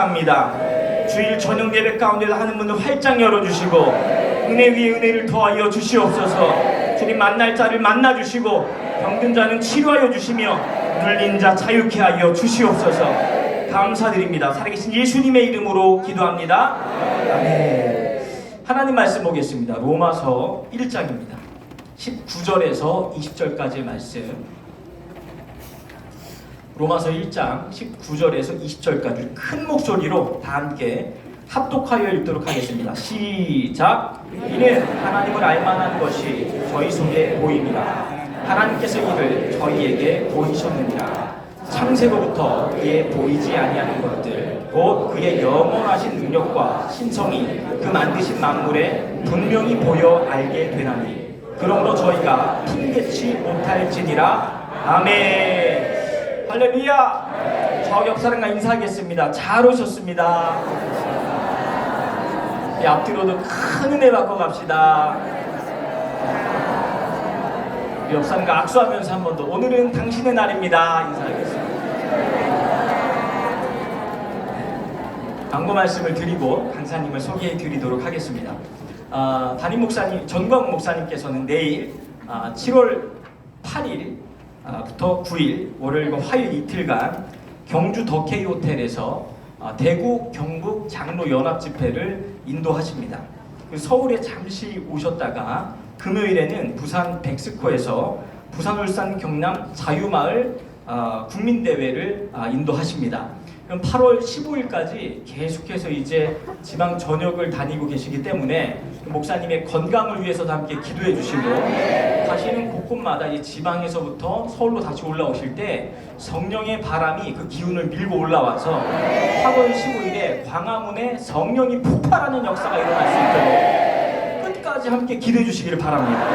축원합니다. 주일 저녁 예배 가운데서 하는 문을 활짝 열어주시고 은혜 위에 은혜를 더하여 주시옵소서. 주님 만날 자를 만나주시고 병든 자는 치료하여 주시며 눌린 자 자유케 하여 주시옵소서. 감사드립니다. 살아계신 예수님의 이름으로 기도합니다. 아멘. 하나님 말씀 보겠습니다. 로마서 1장입니다. 19절에서 20절까지의 말씀. 로마서 1장 19절에서 20절까지 큰 목소리로 다 함께 합독하여 읽도록 하겠습니다. 시작! 이는 하나님을 알만한 것이 저희 속에 보입니다. 하나님께서 이를 저희에게 보이셨느니라. 창세로부터 그의 보이지 아니하는 것들 곧 그의 영원하신 능력과 신성이 그 만드신 만물에 분명히 보여 알게 되나니 그러므로 저희가 핑계치 못할지니라. 아멘. 할렐루야. 저 옆 사람과 인사하겠습니다. 잘 오셨습니다. 앞뒤로도 큰 은혜 받고 갑시다. 옆 사람과 악수하면서 한 번 더. 오늘은 당신의 날입니다. 인사하겠습니다. 광고 말씀을 드리고 강사님을 소개해 드리도록 하겠습니다. 담임 목사님, 전광 목사님께서는 내일 7월 8일 부터 9일 월요일과 화요일 이틀간 경주 더케이 호텔에서 대구 경북 장로 연합 집회를 인도하십니다. 서울에 잠시 오셨다가 금요일에는 부산 백스코에서 부산 울산 경남 자유마을 국민대회를 인도하십니다. 그럼 8월 15일까지 계속해서 이제 지방 전역을 다니고 계시기 때문에 목사님의 건강을 위해서도 함께 기도해 주시고 가시는 곳곳마다 이 지방에서부터 서울로 다시 올라오실 때 성령의 바람이 그 기운을 밀고 올라와서 8월 15일에 광화문에 성령이 폭발하는 역사가 일어날 수 있도록 끝까지 함께 기도해 주시기를 바랍니다.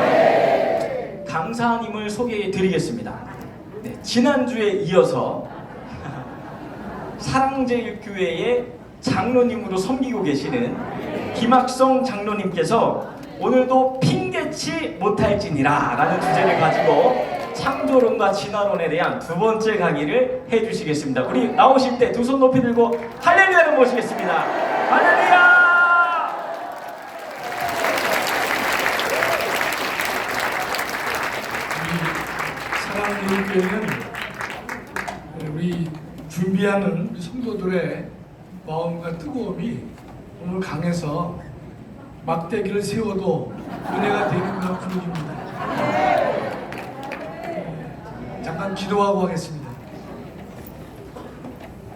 강사님을 소개해 드리겠습니다. 네, 지난주에 이어서 사랑제일교회의 장로님으로 섬기고 계시는 김학성 장로님께서 오늘도 핑계치 못할지니라 라는 주제를 가지고 창조론과 진화론에 대한 두 번째 강의를 해주시겠습니다. 우리 나오실 때 두 손 높이 들고 할렐루야를 모시겠습니다. 할렐루야! 사랑제일교회는 우리 준비하는 우리 성도들의 마음과 뜨거움이 오늘 강해서 막대기를 세워도 은혜가 되는 그런 분위기입니다. 잠깐 기도하고 하겠습니다.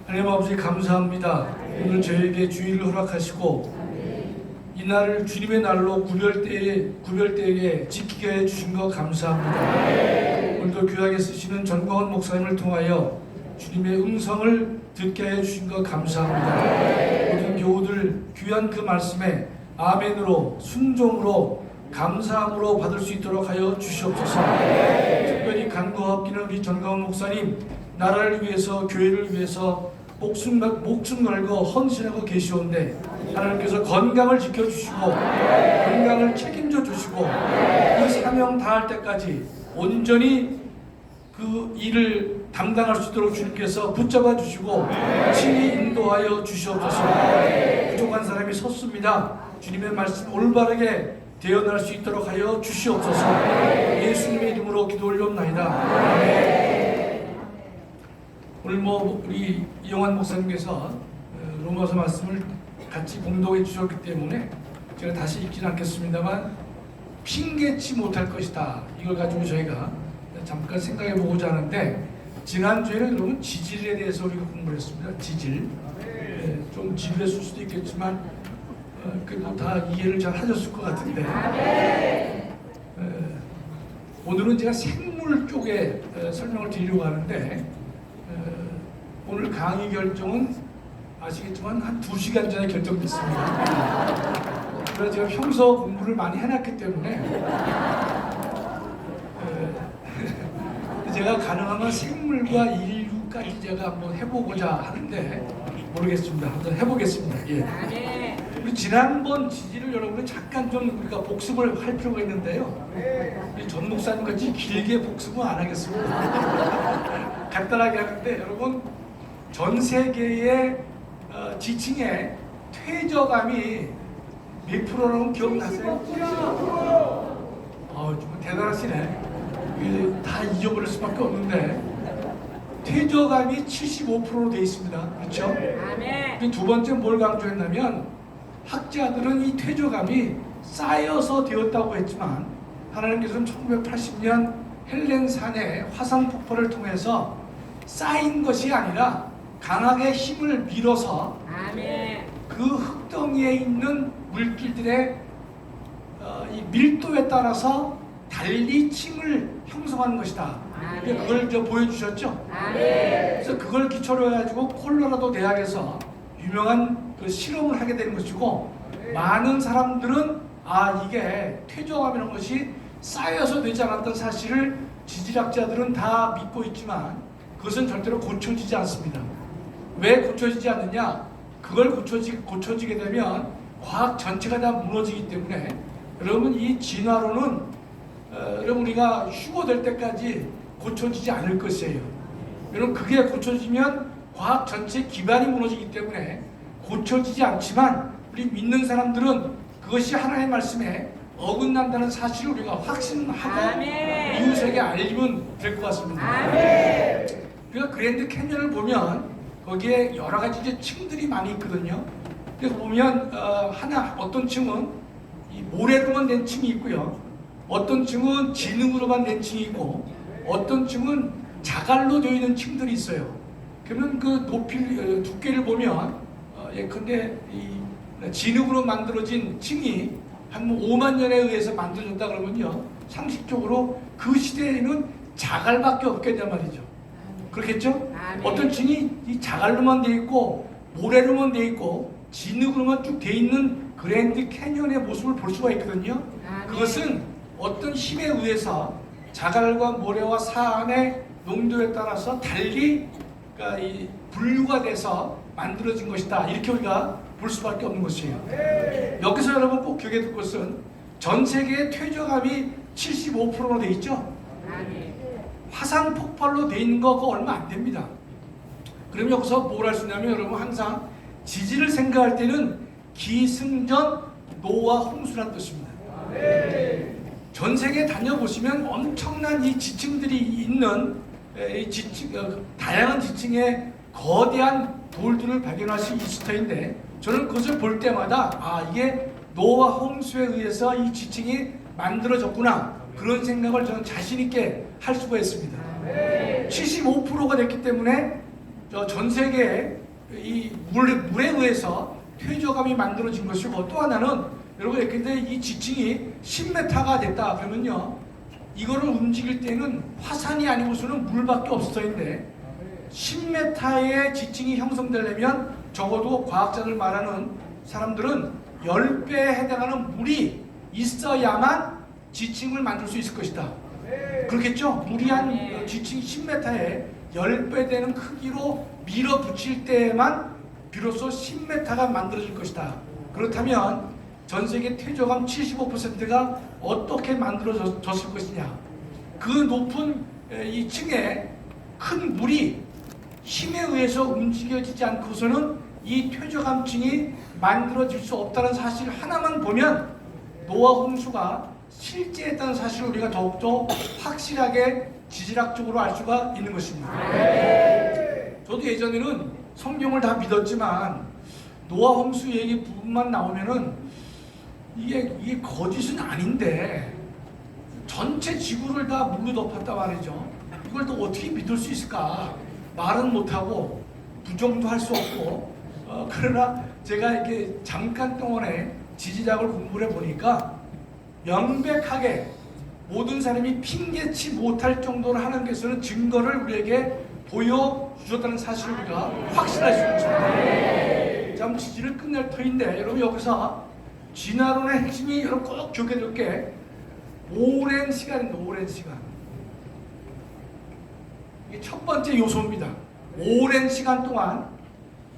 하나님 아버지 감사합니다. 오늘 저에게 주일을 허락하시고 이 날을 주님의 날로 구별되게 지키게 해주신 것 감사합니다. 오늘도 귀하게 쓰시는 전광훈 목사님을 통하여 주님의 음성을 듣게 해주신 것 감사합니다. 모든 교우들 귀한 그 말씀에 아멘으로 순종으로 감사함으로 받을 수 있도록 하여 주시옵소서. 특별히 간구하옵기는 우리 전광훈 목사님 나라를 위해서 교회를 위해서 목숨 걸고 헌신하고 계시온데 하나님께서 건강을 지켜주시고 건강을 책임져 주시고 이 사명 다할 때까지 온전히 그 일을 담당할 수 있도록 주님께서 붙잡아 주시고 친히 인도하여 주시옵소서. 부족한 사람이 섰습니다. 주님의 말씀 올바르게 대언할 수 있도록 하여 주시옵소서. 예수님의 이름으로 기도 올려옵나이다. 오늘 우리 이영환 목사님께서 로마서 말씀을 같이 공독해 주셨기 때문에 제가 다시 읽지는 않겠습니다만 핑계치 못할 것이다. 이걸 가지고 저희가 잠깐 생각해 보고자 하는데 지난주에는 여러분 지질에 대해서 우리가 공부를 했습니다. 지질. 좀 지루했을 수도 있겠지만 그래도 다 이해를 잘 하셨을 것 같은데 오늘은 제가 생물 쪽에 설명을 드리려고 하는데 오늘 강의 결정은 아시겠지만 한 2시간 전에 결정됐습니다. 그래서 제가 평소 공부를 많이 해놨기 때문에 제가 가능하면 생물과 인류까지 제가 한번 해보고자 하는데 모르겠습니다. 한번 해보겠습니다. 예. 우리 지난번 지지를 여러분은 잠깐 좀 우리가 복습을 할 필요가 있는데요. 우리 전 목사님같이 길게 복습은 안 하겠습니다. 간단하게 하는데 여러분 전 세계의 지층에 퇴저감이 몇 프로라고 기억나세요? 좀 대단하시네. 이게 다 잊어버릴 수밖에 없는데 퇴저감이 75%로 되어 있습니다. 그렇죠? 두 번째 뭘 강조했냐면 학자들은 이 퇴저감이 쌓여서 되었다고 했지만 하나님께서는 1980년 헬렌산의 화산 폭발을 통해서 쌓인 것이 아니라 강하게 힘을 밀어서 그 흙덩이에 있는 물질들의 이 밀도에 따라서 달리 층을 형성하는 것이다. 그걸 보여주셨죠? 그래서 그걸 기초로 해가지고 콜로라도 대학에서 유명한 그 실험을 하게 되는 것이고 많은 사람들은 이게 퇴저감이라는 것이 쌓여서 되지 않았던 사실을 지질학자들은 다 믿고 있지만 그것은 절대로 고쳐지지 않습니다. 왜 고쳐지지 않느냐? 그걸 고쳐지게 되면 과학 전체가 다 무너지기 때문에 여러분 이 진화론은 여러분 우리가 휴거될 때까지 고쳐지지 않을 것이에요. 여러분 그게 고쳐지면 과학 전체 기반이 무너지기 때문에 고쳐지지 않지만 우리 믿는 사람들은 그것이 하나님의 말씀에 어긋난다는 사실을 우리가 확신하고 이웃에게 알리면 될 것 같습니다. 우리가 그랜드 캐년을 보면 거기에 여러 가지 이제 층들이 많이 있거든요. 그래서 보면 어떤 층은 이 모래로만 된 층이 있고요. 어떤 층은 진흙으로만 된 층이 있고 어떤 층은 자갈로 되어 있는 층들이 있어요. 그러면 그 두께를 보면 예컨대 이 진흙으로 만들어진 층이 한 5만 년에 의해서 만들어졌다 그러면요. 상식적으로 그 시대에는 자갈밖에 없겠냔 말이죠. 그렇겠죠? 어떤 층이 이 자갈로만 되어 있고 모래로만 되어 있고 진흙으로만 쭉 되어 있는 그랜드 캐년의 모습을 볼 수가 있거든요. 그것은 어떤 힘에 의해서 자갈과 모래와 사암의 농도에 따라서 달리 그러니까 이 분류가 돼서 만들어진 것이다. 이렇게 우리가 볼 수밖에 없는 것이에요. 여기서 여러분 꼭 기억해 둘 것은 전 세계의 퇴저감이 75%로 되어 있죠. 화산 폭발로 되어 있는 거가 얼마 안 됩니다. 그럼 여기서 뭘 할 수 있냐면 여러분 항상 지질을 생각할 때는 기승전 노와 홍수란 뜻입니다. 전 세계 다녀보시면 엄청난 이 지층들이 있는 다양한 지층의 거대한 돌들을 발견할 수 있을 터인데 저는 그것을 볼 때마다 이게 노와 홍수에 의해서 이 지층이 만들어졌구나 그런 생각을 저는 자신 있게 할 수가 있습니다. 75%가 됐기 때문에 전 세계에 이 물에 의해서 퇴저감이 만들어진 것이고 또 하나는 여러분 근데 이 지층이 10m가 됐다 그러면요 이거를 움직일 때는 화산이 아니고서는 물밖에 없을 터인데 10m의 지층이 형성되려면 적어도 과학자들 말하는 사람들은 10배에 해당하는 물이 있어야만 지층을 만들 수 있을 것이다. 그렇겠죠? 물이 한 지층 10m에 10배 되는 크기로 밀어붙일 때에만 비로소 10m가 만들어질 것이다. 그렇다면 전 세계 퇴저감 75%가 어떻게 만들어졌을 것이냐? 그 높은 이 층에 큰 물이 힘에 의해서 움직여지지 않고서는 이 퇴저감층이 만들어질 수 없다는 사실 하나만 보면 노아 홍수가 실제했다는 사실을 우리가 더욱더 확실하게 지질학적으로 알 수가 있는 것입니다. 저도 예전에는 성경을 다 믿었지만 노아 홍수 얘기 부분만 나오면은 이게 거짓은 아닌데 전체 지구를 다 물로 덮었단 말이죠. 이걸 또 어떻게 믿을 수 있을까? 말은 못하고 부정도 할 수 없고 그러나 제가 이렇게 잠깐 동안에 지질학을 공부를 해보니까 명백하게 모든 사람이 핑계치 못할 정도로 하나님께서는 증거를 우리에게 보여주셨다는 사실을 우리가 확신할 수 있습니다. 참 지질을 끝낼 터인데 여러분 여기서 진화론의 핵심이 여러분 꼭 기억해 둘 게 오랜 시간입니다. 오랜 시간. 이게 첫 번째 요소입니다. 오랜 시간 동안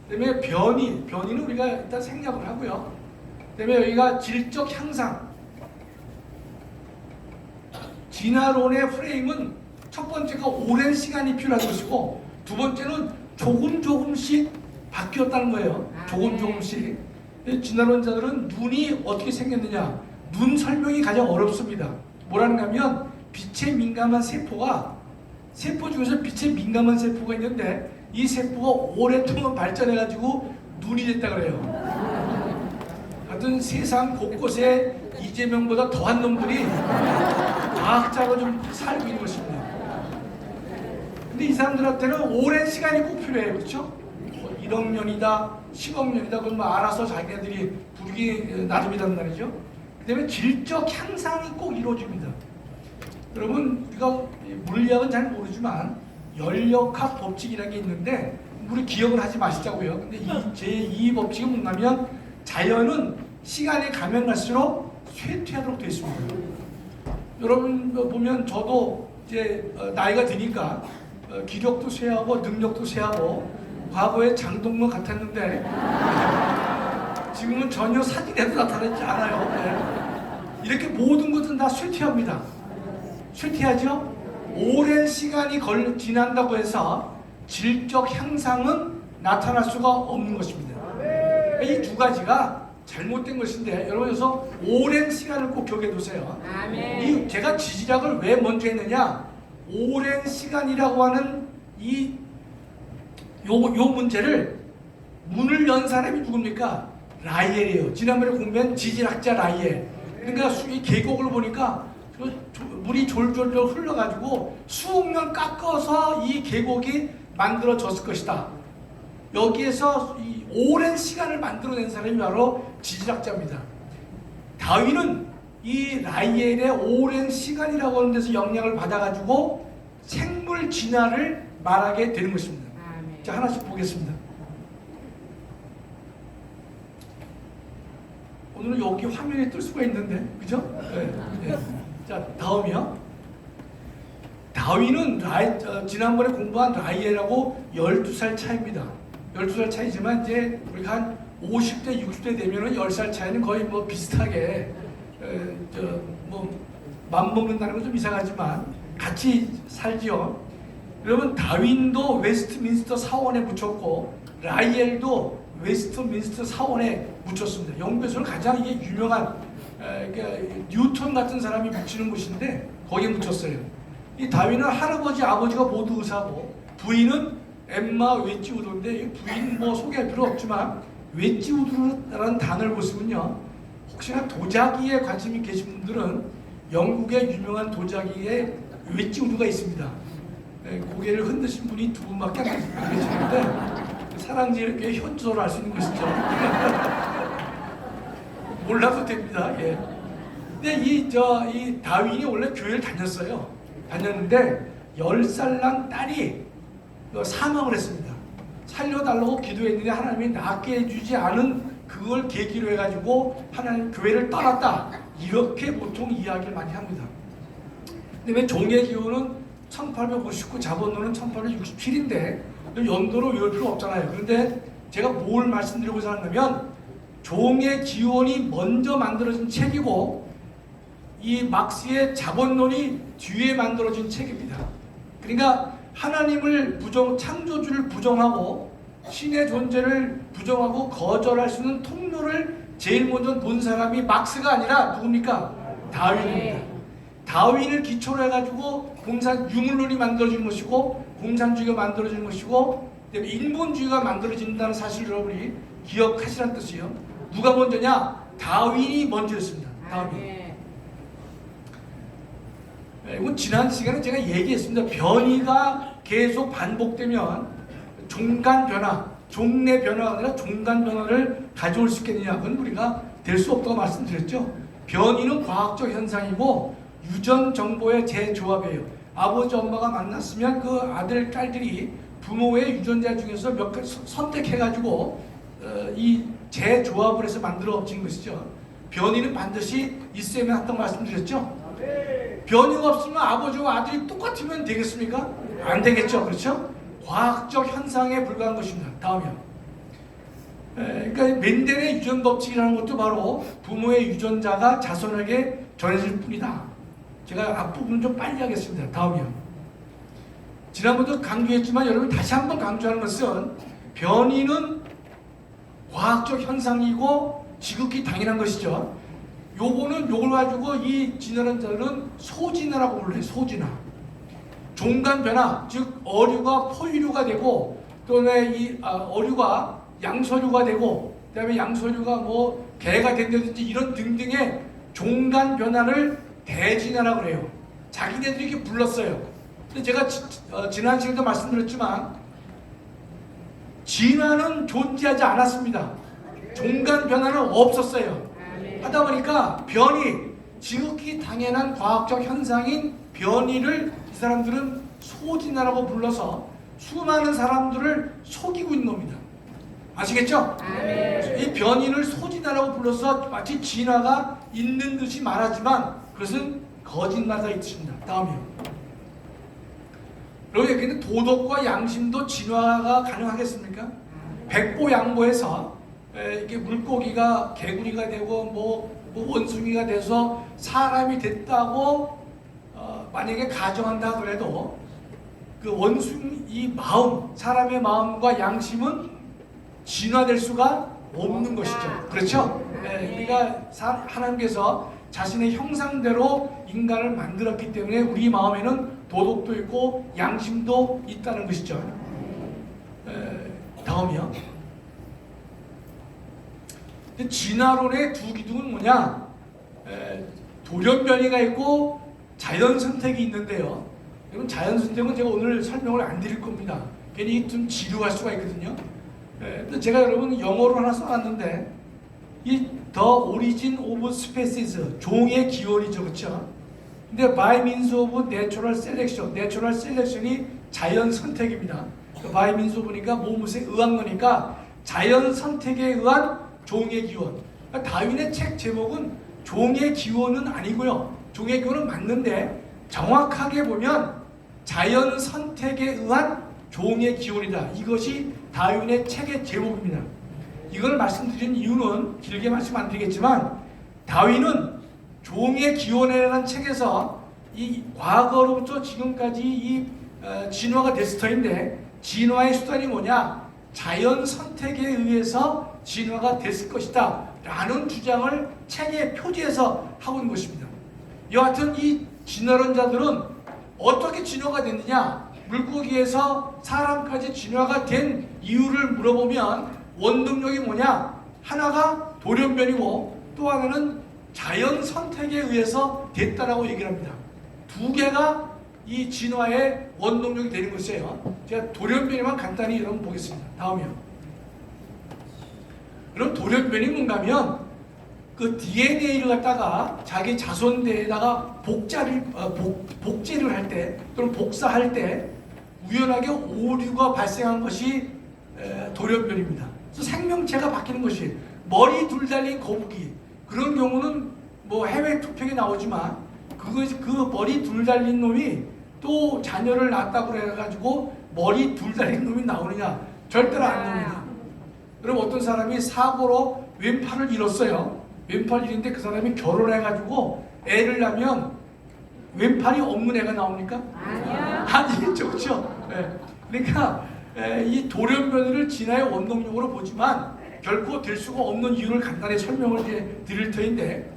그다음에 변이는 우리가 일단 생략을 하고요. 그다음에 여기가 질적 향상. 진화론의 프레임은 첫 번째가 오랜 시간이 필요한 것이고 두 번째는 조금씩 바뀌었다는 거예요. 조금씩. 진화론자들은 눈이 어떻게 생겼느냐, 눈 설명이 가장 어렵습니다. 뭐라는가 하면 빛에 민감한 세포 중에서 빛에 민감한 세포가 있는데 이 세포가 오랫동안 발전해가지고 눈이 됐다 그래요. 하여튼 세상 곳곳에 이재명보다 더한 놈들이 과학자로 좀 살고 있는 것입니다. 근데 이 사람들한테는 오랜 시간이 꼭 필요해요. 그렇죠? 1억 년이다, 10억 년이다, 그건 뭐 알아서 자기네들이 부르기 나름이란 말이죠. 그 다음에 질적 향상이 꼭 이루어집니다. 여러분, 우리가 물리학은 잘 모르지만 열역학 법칙이라는 게 있는데 우리 기억을 하지 마시자고요. 근데 이 제2 법칙은 뭐냐면 자연은 시간이 가면 갈수록 쇠퇴하도록 되어 있습니다. 여러분 보면 저도 이제 나이가 드니까 기력도 쇠하고 능력도 쇠하고 과거에 장동건 같았는데 지금은 전혀 사진에도 나타나지 않아요. 네. 이렇게 모든 것은 다 쇠퇴합니다. 쇠퇴하죠? 오랜 시간이 지난다고 해서 질적 향상은 나타날 수가 없는 것입니다. 이 두 가지가 잘못된 것인데 여러분, 그래서 오랜 시간을 꼭 기억해 두세요. 이 제가 지질학을 왜 먼저 했느냐, 오랜 시간이라고 하는 요 문제를 문을 연 사람이 누굽니까? 라이엘이에요. 지난번에 공부한 지질학자 라이엘. 그러니까 이 계곡을 보니까 물이 졸졸 흘러가지고 수억 년 깎아서 이 계곡이 만들어졌을 것이다. 여기에서 이 오랜 시간을 만들어낸 사람이 바로 지질학자입니다. 다윈은 이 라이엘의 오랜 시간이라고 하는 데서 영향을 받아가지고 생물 진화를 말하게 되는 것입니다. 자, 하나씩 보겠습니다. 오늘은 여기 화면에 뜰 수가 있는데, 그죠? 네. 네. 자, 다음이요. 다윈은 지난번에 공부한 라이엘하고 12살 차이입니다. 12살 차이지만 이제 우리가 한 50대, 60대 되면은 10살 차이는 거의 뭐 비슷하게 맘먹는다는 건 좀 이상하지만 같이 살지요. 여러분, 다윈도 웨스트민스터 사원에 묻혔고 라이엘도 웨스트민스터 사원에 묻혔습니다. 영국에서는 가장 이게 유명한 뉴턴 같은 사람이 묻히는 곳인데 거기에 묻혔어요. 이 다윈은 할아버지, 아버지가 모두 의사고 부인은 엠마 웨지우드인데 부인 뭐 소개할 필요 없지만 웨지우드라는 단어를 보시면요, 혹시나 도자기에 관심이 계신 분들은 영국의 유명한 도자기에 웨지우드가 있습니다. 고개를 흔드신 분이 두 분밖에 안 계시는데 사랑제일교회 현주소를 알 수 있는 것이죠. 몰라도 됩니다. 예. 근데 이 다윈이 원래 교회를 다녔는데 10살 난 딸이 사망을 했습니다. 살려달라고 기도했는데 하나님이 낫게 해주지 않은 그걸 계기로 해가지고 하나님 교회를 떠났다, 이렇게 보통 이야기를 많이 합니다. 근데 왜 종의 기호는 1859, 자본론은 1867인데 연도로 외울 필요 없잖아요. 그런데 제가 뭘 말씀드리고자 하냐면 종의 기원이 먼저 만들어진 책이고 이 막스의 자본론이 뒤에 만들어진 책입니다. 그러니까 하나님을 창조주를 부정하고 신의 존재를 부정하고 거절할 수 있는 통로를 제일 먼저 본 사람이 막스가 아니라 누굽니까? 다윈입니다. 다윈을 기초로 해가지고 유물론이 만들어진 것이고 공산주의가 만들어진 것이고 인본주의가 만들어진다는 사실을 여러분이 기억하시라는 뜻이에요. 누가 먼저냐? 다윈이 먼저였습니다. 다윈. 이건 지난 시간에 제가 얘기했습니다. 변이가 계속 반복되면 종간 변화, 종래 변화가 아니라 종간 변화를 가져올 수 있겠느냐? 그건 우리가 될 수 없다고 말씀드렸죠. 변이는 과학적 현상이고 유전 정보의 재조합이에요. 아버지 엄마가 만났으면 그 아들 딸들이 부모의 유전자 중에서 몇 가지 선택해가지고 이 재조합을 해서 만들어진 것이죠. 변이는 반드시 있어야만 한다고 말씀드렸죠. 변이가 없으면 아버지와 아들이 똑같으면 되겠습니까? 안 되겠죠. 그렇죠? 과학적 현상에 불과한 것입니다. 다음이요. 그러니까 멘델의 유전 법칙이라는 것도 바로 부모의 유전자가 자손에게 전해질 뿐이다. 제가 앞부분 좀 빨리 하겠습니다. 다음이요. 지난번도 강조했지만 여러분 다시 한번 강조하는 것은 변이는 과학적 현상이고 지극히 당연한 것이죠. 요걸 가지고 이 진화론 자들은 소진화라고 불러요. 소진화. 종간 변화, 즉 어류가 포유류가 되고 또는 어류가 양서류가 되고 그다음에 양서류가 뭐 개가 된다든지 이런 등등의 종간 변화를 대진화라고 그래요. 자기네들이 이렇게 불렀어요. 근데 제가 지난 시간에도 말씀드렸지만 진화는 존재하지 않았습니다. 종간 변화는 없었어요. 하다 보니까 변이, 지극히 당연한 과학적 현상인 변이를 이 사람들은 소진화라고 불러서 수많은 사람들을 속이고 있는 겁니다. 아시겠죠? 이 변이를 소진화라고 불러서 마치 진화가 있는 듯이 말하지만 그것은 거짓말이 뜻입니다. 다음이요. 여러분, 근데 도덕과 양심도 진화가 가능하겠습니까? 백보양보해서 이게 물고기가 개구리가 되고 뭐 원숭이가 돼서 사람이 됐다고 만약에 가정한다 하더라도 그 원숭이 마음, 사람의 마음과 양심은 진화될 수가 없는 것이죠. 그렇죠? 우리가 하나님께서 자신의 형상대로 인간을 만들었기 때문에 우리 마음에는 도덕도 있고 양심도 있다는 것이죠. 다음이요. 진화론의 두 기둥은 뭐냐? 돌연변이가 있고 자연선택이 있는데요. 여러분, 자연선택은 제가 오늘 설명을 안 드릴 겁니다. 괜히 좀 지루할 수가 있거든요. 근데 제가 여러분 영어로 하나 써놨는데 이 The Origin of Species, 종의 기원이죠, 그렇죠? 근데 by means of natural selection, natural selection이 자연 선택입니다. by means of니까 무엇에 의한 거니까 자연 선택에 의한 종의 기원. 그러니까 다윈의 책 제목은 종의 기원은 아니고요. 종의 기원은 맞는데 정확하게 보면 자연 선택에 의한 종의 기원이다. 이것이 다윈의 책의 제목입니다. 이걸 말씀드린 이유는 길게 말씀 안 드리겠지만 다윈은 종의 기원이라는 책에서 이 과거로부터 지금까지 이 진화가 됐을 터인데 진화의 수단이 뭐냐? 자연 선택에 의해서 진화가 됐을 것이다 라는 주장을 책의 표지에서 하고 있는 것입니다. 여하튼 이 진화론자들은 어떻게 진화가 됐느냐? 물고기에서 사람까지 진화가 된 이유를 물어보면 원동력이 뭐냐? 하나가 돌연변이고 또 하나는 자연 선택에 의해서 됐다라고 얘기를 합니다. 두 개가 이 진화의 원동력이 되는 것이에요. 제가 돌연변이만 간단히 여러분 보겠습니다. 다음이요. 그럼 돌연변이 뭔가 하면 그 DNA를 갖다가 자기 자손대에다가 복제를 할 때 또는 복사할 때 우연하게 오류가 발생한 것이 돌연변입니다. 그래서 생명체가 바뀌는 것이 머리 둘 달린 거북이 그런 경우는 뭐 해외 투표에 나오지만 그 머리 둘 달린 놈이 또 자녀를 낳았다고 해가지고 머리 둘 달린 놈이 나오느냐? 절대로 안 나옵니다. 그럼 어떤 사람이 사고로 왼팔을 잃었어요. 왼팔 잃은데 그 사람이 결혼해가지고 애를 낳으면 왼팔이 없는 애가 나옵니까? 아니요. 아니겠죠, 그렇죠? 그러니까 이 돌연변이를 진화의 원동력으로 보지만 결코 될 수가 없는 이유를 간단히 설명을 드릴 터인데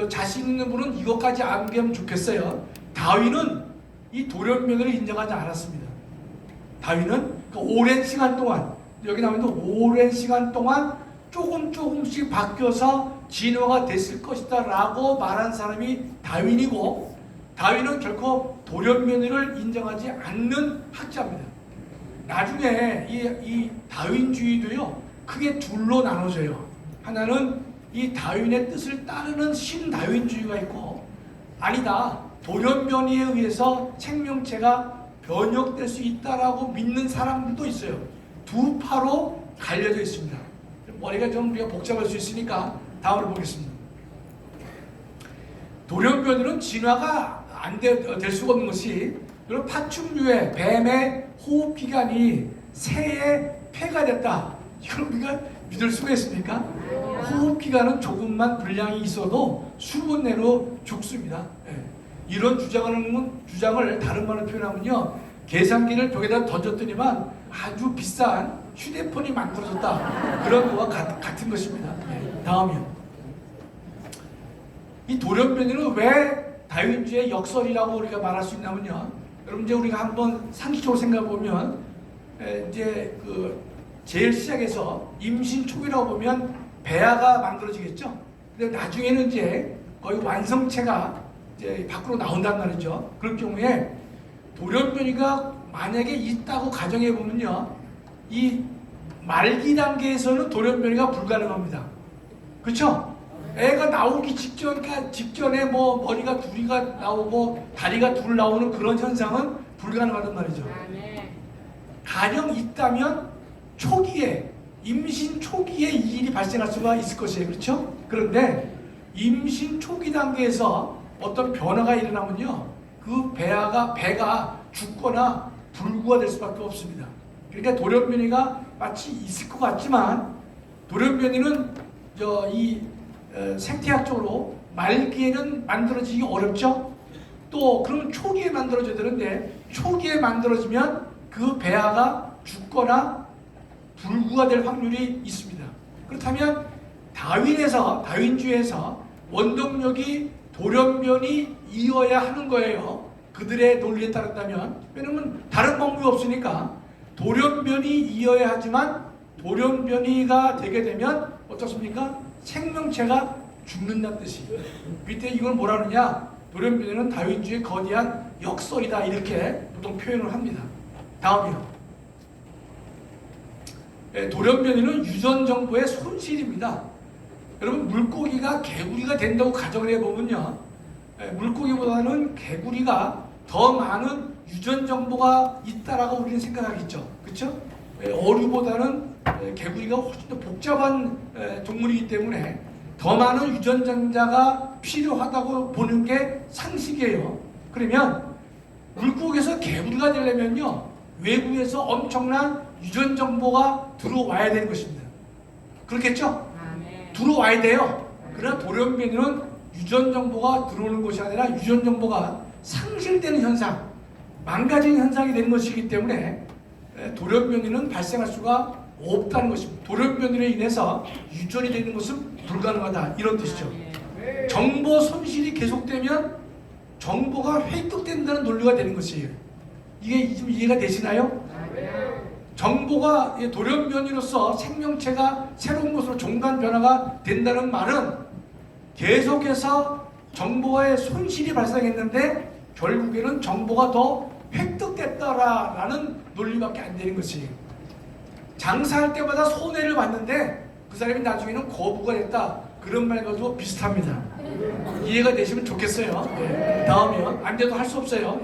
자신 있는 분은 이것까지 암기하면 좋겠어요. 다윈은 이 돌연변이를 인정하지 않았습니다. 다윈은 그 오랜 시간 동안 여기 나오는 오랜 시간 동안 조금씩 바뀌어서 진화가 됐을 것이다 라고 말한 사람이 다윈이고 다윈은 결코 돌연변이를 인정하지 않는 학자입니다. 나중에 이 다윈주의도요 크게 둘로 나눠져요. 하나는 이 다윈의 뜻을 따르는 신다윈주의가 있고 아니다 돌연변이에 의해서 생명체가 변형될 수 있다라고 믿는 사람들도 있어요. 두 파로 갈려져 있습니다. 머리가 좀 우리가 복잡할 수 있으니까 다음으로 보겠습니다. 돌연변이는 진화가 될 수가 없는 것이 여러분 파충류의 뱀의 호흡기관이 새의 폐가 됐다. 이걸 우리가 믿을 수가 있습니까? 호흡기관은 조금만 불량이 있어도 수분 내로 죽습니다. 이런 주장을 다른 말로 표현하면요 계산기를 벽에다 던졌더니만 아주 비싼 휴대폰이 만들어졌다. 그런 거와 같은 것입니다. 다음이요. 이 돌연변이는 왜 다윈주의 역설이라고 우리가 말할 수 있냐면요. 여러분 이제 우리가 한번 상식적으로 생각해 보면 이제 그 제일 시작에서 임신 초기라고 보면 배아가 만들어지겠죠. 근데 나중에는 이제 거의 완성체가 이제 밖으로 나온단 말이죠. 그럴 경우에 돌연변이가 만약에 있다고 가정해 보면요, 이 말기 단계에서는 돌연변이가 불가능합니다. 그렇죠? 애가 나오기 직전에 뭐 머리가 둘이가 나오고 다리가 둘 나오는 그런 현상은 불가능하단 말이죠. 가령 있다면 초기에, 임신 초기에 이 일이 발생할 수가 있을 것이에요. 그렇죠? 그런데 임신 초기 단계에서 어떤 변화가 일어나면요, 그 배가 죽거나 불구가 될 수밖에 없습니다. 그러니까 돌연변이가 마치 있을 것 같지만 돌연변이는 생태학적으로 말기에는 만들어지기 어렵죠. 또 그러면 초기에 만들어져야 되는데 초기에 만들어지면 그 배아가 죽거나 불구가 될 확률이 있습니다. 그렇다면 다윈주에서 원동력이 돌연변이 이어야 하는 거예요. 그들의 논리에 따랐다면. 왜냐면 다른 방법이 없으니까 돌연변이 이어야 하지만 돌연변이가 되게 되면 어떻습니까? 생명체가 죽는다는 뜻이. 그때 이걸 뭐라 그러냐? 돌연변이는 다윈주의 거대한 역설이다, 이렇게 보통 표현을 합니다. 다음이요. 돌연변이는 유전정보의 손실입니다. 여러분 물고기가 개구리가 된다고 가정을 해보면요, 물고기보다는 개구리가 더 많은 유전정보가 있다라고 우리는 생각하겠죠. 그렇죠? 어류보다는 개구리가 훨씬 더 복잡한 동물이기 때문에 더 많은 유전자가 필요하다고 보는 게 상식이에요. 그러면 물고기에서 개구리가 되려면요, 외부에서 엄청난 유전정보가 들어와야 되는 것입니다. 그렇겠죠? 들어와야 돼요. 그러나 돌연변이는 유전정보가 들어오는 것이 아니라 유전정보가 상실되는 현상, 망가진 현상이 되는 것이기 때문에 돌연변이는 발생할 수가 없다는 것입니다. 돌연변이로 인해서 유전이 되는 것은 불가능하다, 이런 뜻이죠. 정보 손실이 계속되면 정보가 획득된다는 논리가 되는 것이에요. 이게 좀 이해가 되시나요? 정보가 돌연변이로서 생명체가 새로운 것으로 종간 변화가 된다는 말은 계속해서 정보의 손실이 발생했는데 결국에는 정보가 더 획득됐다라는 논리밖에 안 되는 것이에요. 장사할 때마다 손해를 봤는데 그 사람이 나중에는 거부가 됐다, 그런 말과도 비슷합니다. 이해가 되시면 좋겠어요. 다음이요. 안 돼도 할 수 없어요.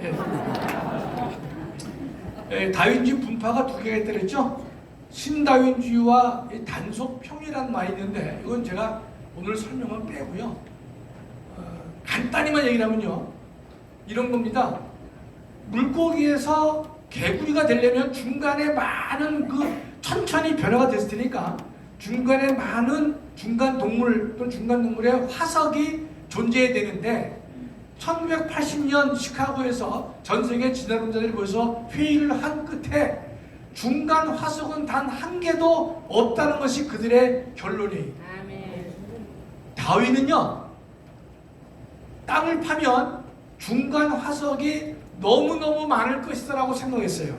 다윈주의 분파가 두 개가 있다고 했죠. 신다윈주의와 단속평이라는 말이 있는데 이건 제가 오늘 설명은 빼고요. 간단히만 얘기를 하면요, 이런 겁니다. 물고기에서 개구리가 되려면 중간에 많은 천천히 변화가 됐을 테니까 중간에 많은 중간 동물의 화석이 존재해야 되는데 1980년 시카고에서 전 세계 진화론자들이 모여서 회의를 한 끝에 중간 화석은 단 한 개도 없다는 것이 그들의 결론이에요. 다윈은요, 땅을 파면 중간 화석이 너무너무 많을 것이다라고 생각했어요.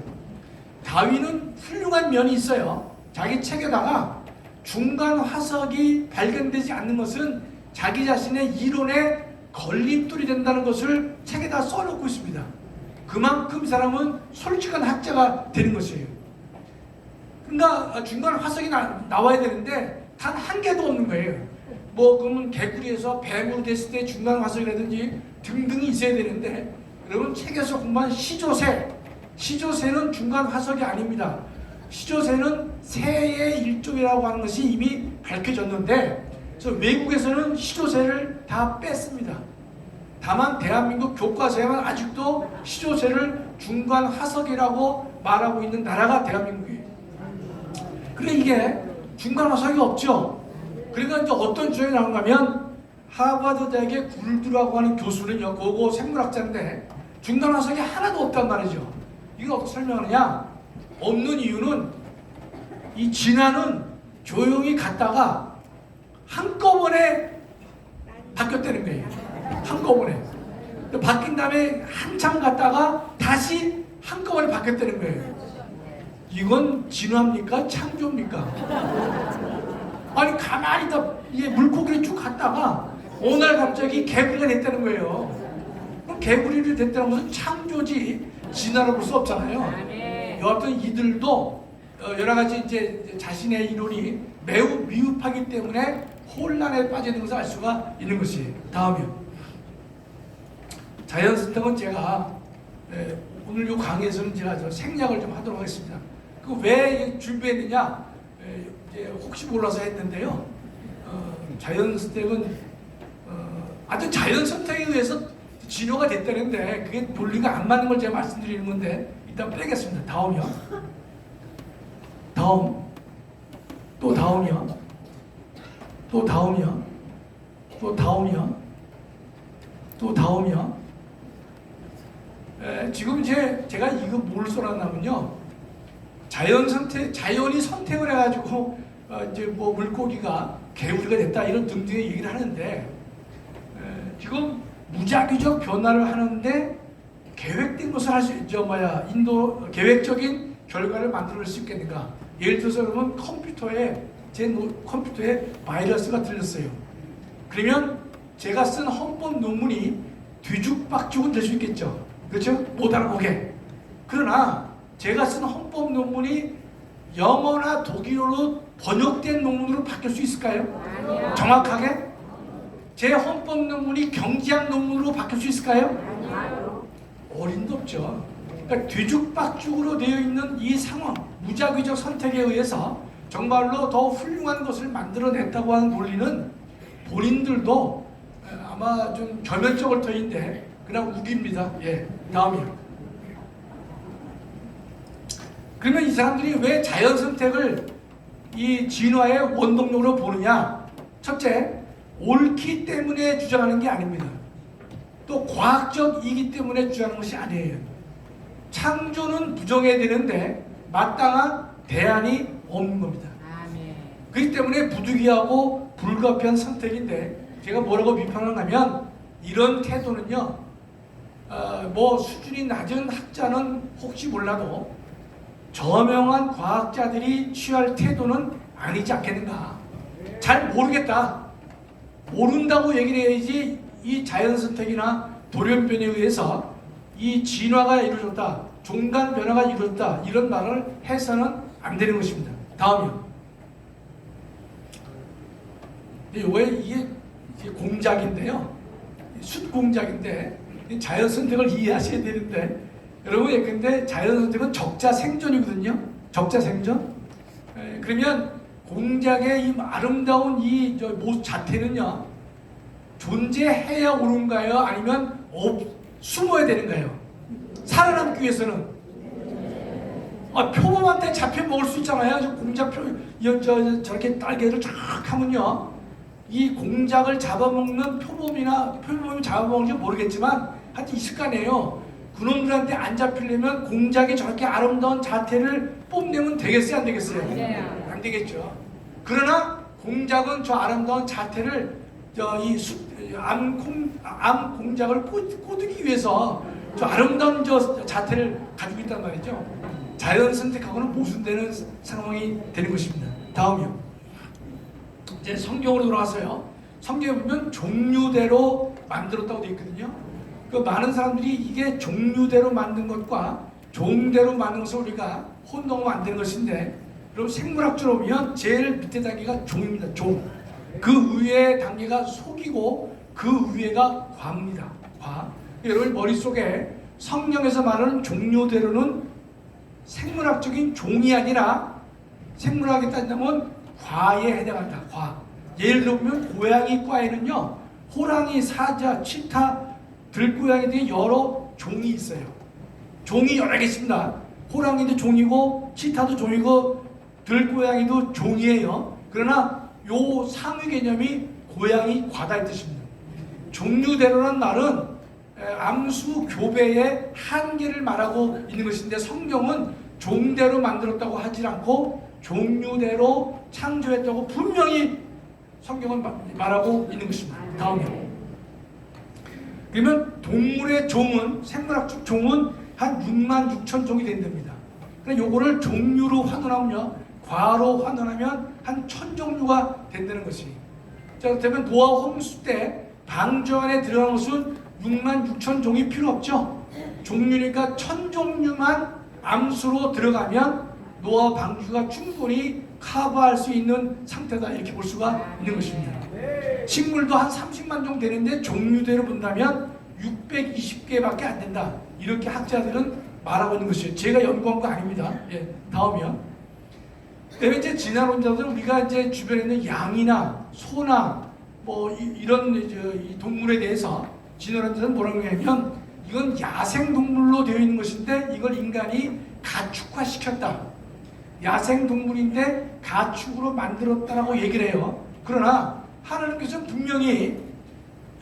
다윈은 훌륭한 면이 있어요. 자기 책에다가 중간 화석이 발견되지 않는 것은 자기 자신의 이론에 걸림돌이 된다는 것을 책에다 써놓고 있습니다. 그만큼 이 사람은 솔직한 학자가 되는 것이에요. 그러니까 중간 화석이 나와야 되는데 단 한 개도 없는 거예요. 그러면 개구리에서 뱀으로 됐을 때 중간 화석이라든지 등등이 있어야 되는데, 여러분 책에서 공부한 시조새는 중간 화석이 아닙니다. 시조새는 새의 일종이라고 하는 것이 이미 밝혀졌는데, 그래서 외국에서는 시조새를 다 뺐습니다. 다만 대한민국 교과서에만 아직도 시조새를 중간 화석이라고 말하고 있는 나라가 대한민국이에요. 그래, 이게 중간 화석이 없죠. 그러니까 이제 어떤 주장이 나오는가 하면 하버드 대학의 굴드라고 하는 교수는요, 고고 생물학자인데 중간 화석이 하나도 없단 말이죠. 이걸 어떻게 설명하느냐? 없는 이유는 이 진화는 조용히 갔다가 한꺼번에 바뀌었다는 거예요. 한꺼번에. 바뀐 다음에 한참 갔다가 다시 한꺼번에 바뀌었다는 거예요. 이건 진화입니까? 창조입니까? 아니 가만히 있다 이게 물고기를 쭉 갔다가 어느 날 갑자기 개구리가 됐다는 거예요. 그럼 개구리를 됐다는 것은 창조지 진화를 볼 수 없잖아요. 여하튼 이들도 여러 가지 이제 자신의 이론이 매우 미흡하기 때문에 혼란에 빠지는 것을 알 수가 있는 것이. 다음이요. 자연 선택은 제가 오늘 이 강의에서는 제가 생략을 좀 하도록 하겠습니다. 그 왜 준비했느냐? 이제 혹시 몰라서 했는데요. 자연 선택은 아주 자연 선택에 의해서 진화가 됐다는데 그게 논리가 안 맞는 걸 제가 말씀드리는 건데 일단 빼겠습니다. 다음이요. 다음. 또 다음이요. 또 다음이요. 또 다음이요. 또 다음이요. 지금 제가 이거 뭘 써놨냐면요. 자연이 선택을 해가지고 이제 뭐 물고기가 개구리가 됐다 이런 등등의 얘기를 하는데 지금 무작위적 변화를 하는데 계획된 것을 할 수 있죠. 계획적인 결과를 만들어낼 수 있겠는가? 예를 들어서 그러면 제 컴퓨터에 바이러스가 들렸어요. 그러면 제가 쓴 헌법 논문이 뒤죽박죽은 될 수 있겠죠. 그렇죠? 못 알아보게. 그러나 제가 쓴 헌법 논문이 영어나 독일어로 번역된 논문으로 바뀔 수 있을까요? 아니요. 정확하게? 제 헌법 논문이 경제학 논문으로 바뀔 수 있을까요? 아니요. 어림도 없죠. 그러니까 뒤죽박죽으로 되어 있는 이 상황, 무작위적 선택에 의해서 정말로 더 훌륭한 것을 만들어냈다고 하는 논리는 본인들도 아마 좀 겸연쩍을 터인데 그냥 우깁니다. 예, 다음이요. 그러면 이 사람들이 왜 자연 선택을 이 진화의 원동력으로 보느냐? 첫째, 옳기 때문에 주장하는 게 아닙니다. 또 과학적이기 때문에 주장하는 것이 아니에요. 창조는 부정해야 되는데 마땅한 대안이 없는 겁니다. 그렇기 때문에 부득이하고 불가피한 선택인데 제가 뭐라고 비판을 하면 이런 태도는요. 뭐 수준이 낮은 학자는 혹시 몰라도 저명한 과학자들이 취할 태도는 아니지 않겠는가. 잘 모르겠다. 모른다고 얘기를 해야지 이 자연선택이나 돌연변이에 의해서 이 진화가 이루어졌다. 종간 변화가 이루어졌다. 이런 말을 해서는 안 되는 것입니다. 다음이요. 왜 이게 공작인데요. 숫공작인데 자연선택을 이해하셔야 되는데 여러분 근데 자연선택은 적자생존이거든요. 적자생존. 그러면 공작의 이 아름다운 이 자태는요. 존재해야 옳은가요? 아니면 숨어야 되는가요? 살아남기 위해서는 표범한테 잡혀 먹을 수 있잖아요. 저 공작 저렇게 딸기를 쫙 하면요. 이 공작을 잡아먹는 표범이 잡아먹는지 모르겠지만 하여튼 있을 거 아니에요. 그놈들한테 안 잡히려면 공작이 저렇게 아름다운 자태를 뽐내면 되겠어요? 안 되겠어요? 안 되겠죠. 그러나 공작은 저 아름다운 자태를 암 공작을 꼬드기 위해서 저 아름다운 저 자태를 가지고 있단 말이죠. 자연 선택하고는 모순되는 상황이 되는 것입니다. 다음이요. 이제 성경으로 돌아가서요. 성경에 보면 종류대로 만들었다고 되어 있거든요. 그 많은 사람들이 이게 종류대로 만든 것과 종대로 만든 것을 우리가 혼동하면 안 되는 것인데, 그럼 생물학적으로 보면 제일 밑에 단계가 종입니다. 종. 그 위에 단계가 속이고 그 위에가 과입니다. 과. 여러분 머릿속에 성경에서 말하는 종류대로는 생물학적인 종이 아니라 생물학에 따지면 과에 해당한다. 과. 예를 들면 고양이 과에는요. 호랑이, 사자, 치타, 들고양이 등의 여러 종이 있어요. 종이 여러 개 있습니다. 호랑이도 종이고 치타도 종이고 들고양이도 종이에요. 그러나 요 상위 개념이 고양이 과다의 뜻입니다. 종류대로란 말은 암수 교배의 한계를 말하고 있는 것인데, 성경은 종대로 만들었다고 하지 않고 종류대로 창조했다고 분명히 성경은 말하고 있는 것입니다. 다음이요. 그러면 동물의 종은, 생물학적 종은 한 6만 6천 종이 된답니다. 그러니까 요거를 종류로 환원하면요, 과로 환원하면 한 1000종류가 된다는 것이. 자, 그렇다면 노아 홍수 때 방주 안에 들어간 것은 6만 6천 종이 필요 없죠. 종류니까 1000종류만 암수로 들어가면 노아 방주가 충분히 커버할 수 있는 상태다, 이렇게 볼 수가 있는 것입니다. 식물도 한 30만 종 되는데 종류대로 본다면 620개밖에 안 된다, 이렇게 학자들은 말하고 있는 것이에요. 제가 연구한 거 아닙니다. 예, 다음이요. 그다음에 이제 진화론자들, 우리가 이제 주변에 있는 양이나 소나 뭐 이런 이 동물에 대해서 진화론자들은 뭐라고 하냐면, 이건 야생 동물로 되어 있는 것인데 이걸 인간이 가축화시켰다. 야생 동물인데 가축으로 만들었다라고 얘기를 해요. 그러나 하나님께서는 분명히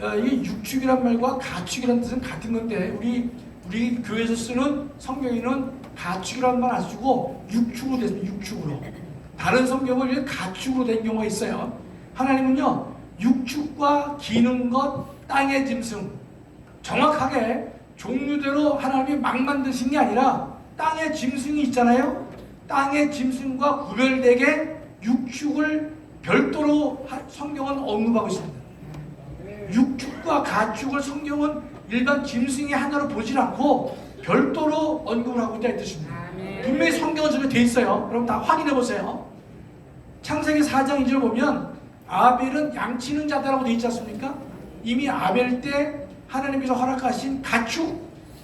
이 육축이란 말과 가축이란 뜻은 같은 건데, 우리 교회에서 쓰는 성경에는 가축이라는 말 안 쓰고 육축으로 됐습니다. 육축으로. 다른 성경은 가축으로 된 경우가 있어요. 하나님은요, 육축과 기는 것, 땅의 짐승, 정확하게 종류대로 하나님이 막 만드신 게 아니라 땅의 짐승이 있잖아요. 땅의 짐승과 구별되게 육축을 별도로 성경은 언급하고 있습니다. 육축과 가축을 성경은 일반 짐승의 하나로 보질 않고 별도로 언급을 하고 있다, 이 뜻입니다. 분명히 성경은 저렇게 돼 있어요. 여러분 다 확인해 보세요. 창세기 4장 2절 보면 아벨은 양치는 자다라고 돼 있지 않습니까? 이미 아벨 때 하나님께서 허락하신 가축,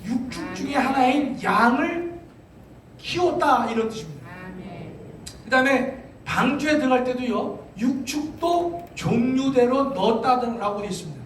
육축 중에 하나인 양을 키웠다, 이런 뜻입니다. 그 다음에 방주에 들어갈 때도요, 육축도 종류대로 넣었다라고 되어 있습니다.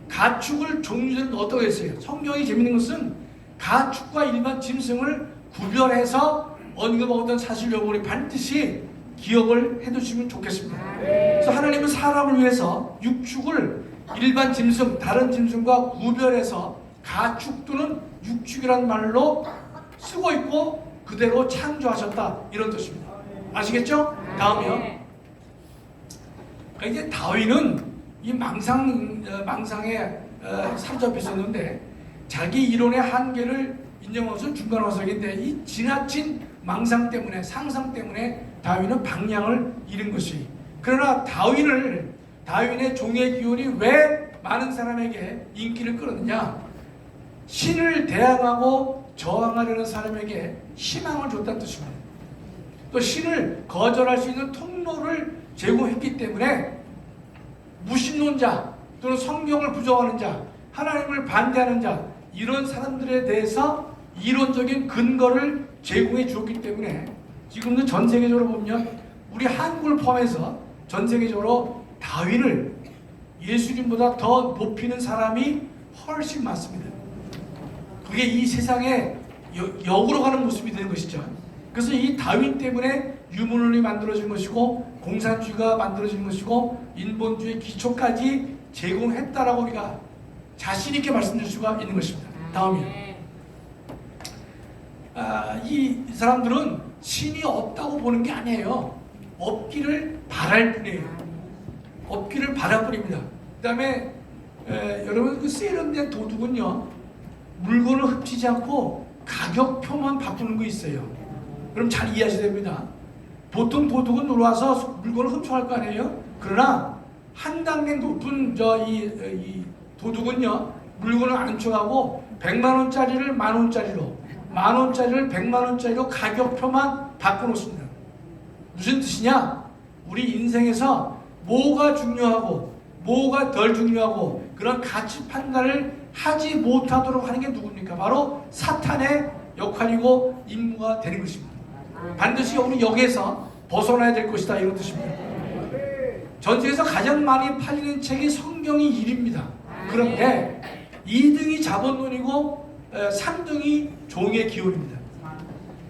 가축을 종류대로 넣었다고 했어요. 성경이 재밌는 것은 가축과 일반 짐승을 구별해서 언급하던 사실 여부를 반드시 기억을 해두시면 좋겠습니다. 그래서 하나님은 사람을 위해서 육축을 일반 짐승, 다른 짐승과 구별해서 가축 또는 육축이라는 말로 쓰고 있고 그대로 창조하셨다, 이런 뜻입니다. 아시겠죠? 다음이요. 이제 다윈은 이 망상에 사로잡혔었는데 자기 이론의 한계를 인정하면서 중간 화석인데, 이 지나친 망상 때문에, 상상 때문에 다윈은 방향을 잃은 것이. 그러나 다윈의 종의 기운이 왜 많은 사람에게 인기를 끌었느냐? 신을 대항하고 저항하려는 사람에게 희망을 줬다는 뜻입니다. 또 신을 거절할 수 있는 통로를 제공했기 때문에 무신론자 또는 성경을 부정하는 자, 하나님을 반대하는 자, 이런 사람들에 대해서 이론적인 근거를 제공해 주었기 때문에 지금도 전 세계적으로 보면 우리 한국을 포함해서 전 세계적으로 다윈을 예수님보다 더 높이는 사람이 훨씬 많습니다. 그게 이 세상에 역으로 가는 모습이 되는 것이죠. 그래서 이 다윈 때문에 유물론이 만들어진 것이고 공산주의가 만들어진 것이고 인본주의 기초까지 제공했다라고 우리가 자신 있게 말씀드릴 수가 있는 것입니다. 다음이요. 이 사람들은 신이 없다고 보는 게 아니에요. 없기를 바랄 뿐이에요. 없기를 바랄 뿐입니다. 그 다음에 여러분, 그 세련된 도둑은요, 물건을 훔치지 않고 가격표만 바꾸는 거 있어요. 그럼 잘 이해하셔야 됩니다. 보통 도둑은 들어와서 물건을 훔쳐갈 거 아니에요? 그러나 한 단계 높은 이 도둑은요, 물건을 안 훔쳐가고 100만 원짜리를 10,000원짜리로, 10,000원짜리를 100만 원짜리로 가격표만 바꿔놓습니다. 무슨 뜻이냐? 우리 인생에서 뭐가 중요하고 뭐가 덜 중요하고 그런 가치 판단을 하지 못하도록 하는 게 누굽니까? 바로 사탄의 역할이고 임무가 되는 것입니다. 반드시 우리 여기에서 벗어나야 될 것이다, 이런 뜻입니다. 전 세계에서 가장 많이 팔리는 책이 성경이 1위입니다. 그런데 2등이 자본론이고 3등이 종의 기운입니다.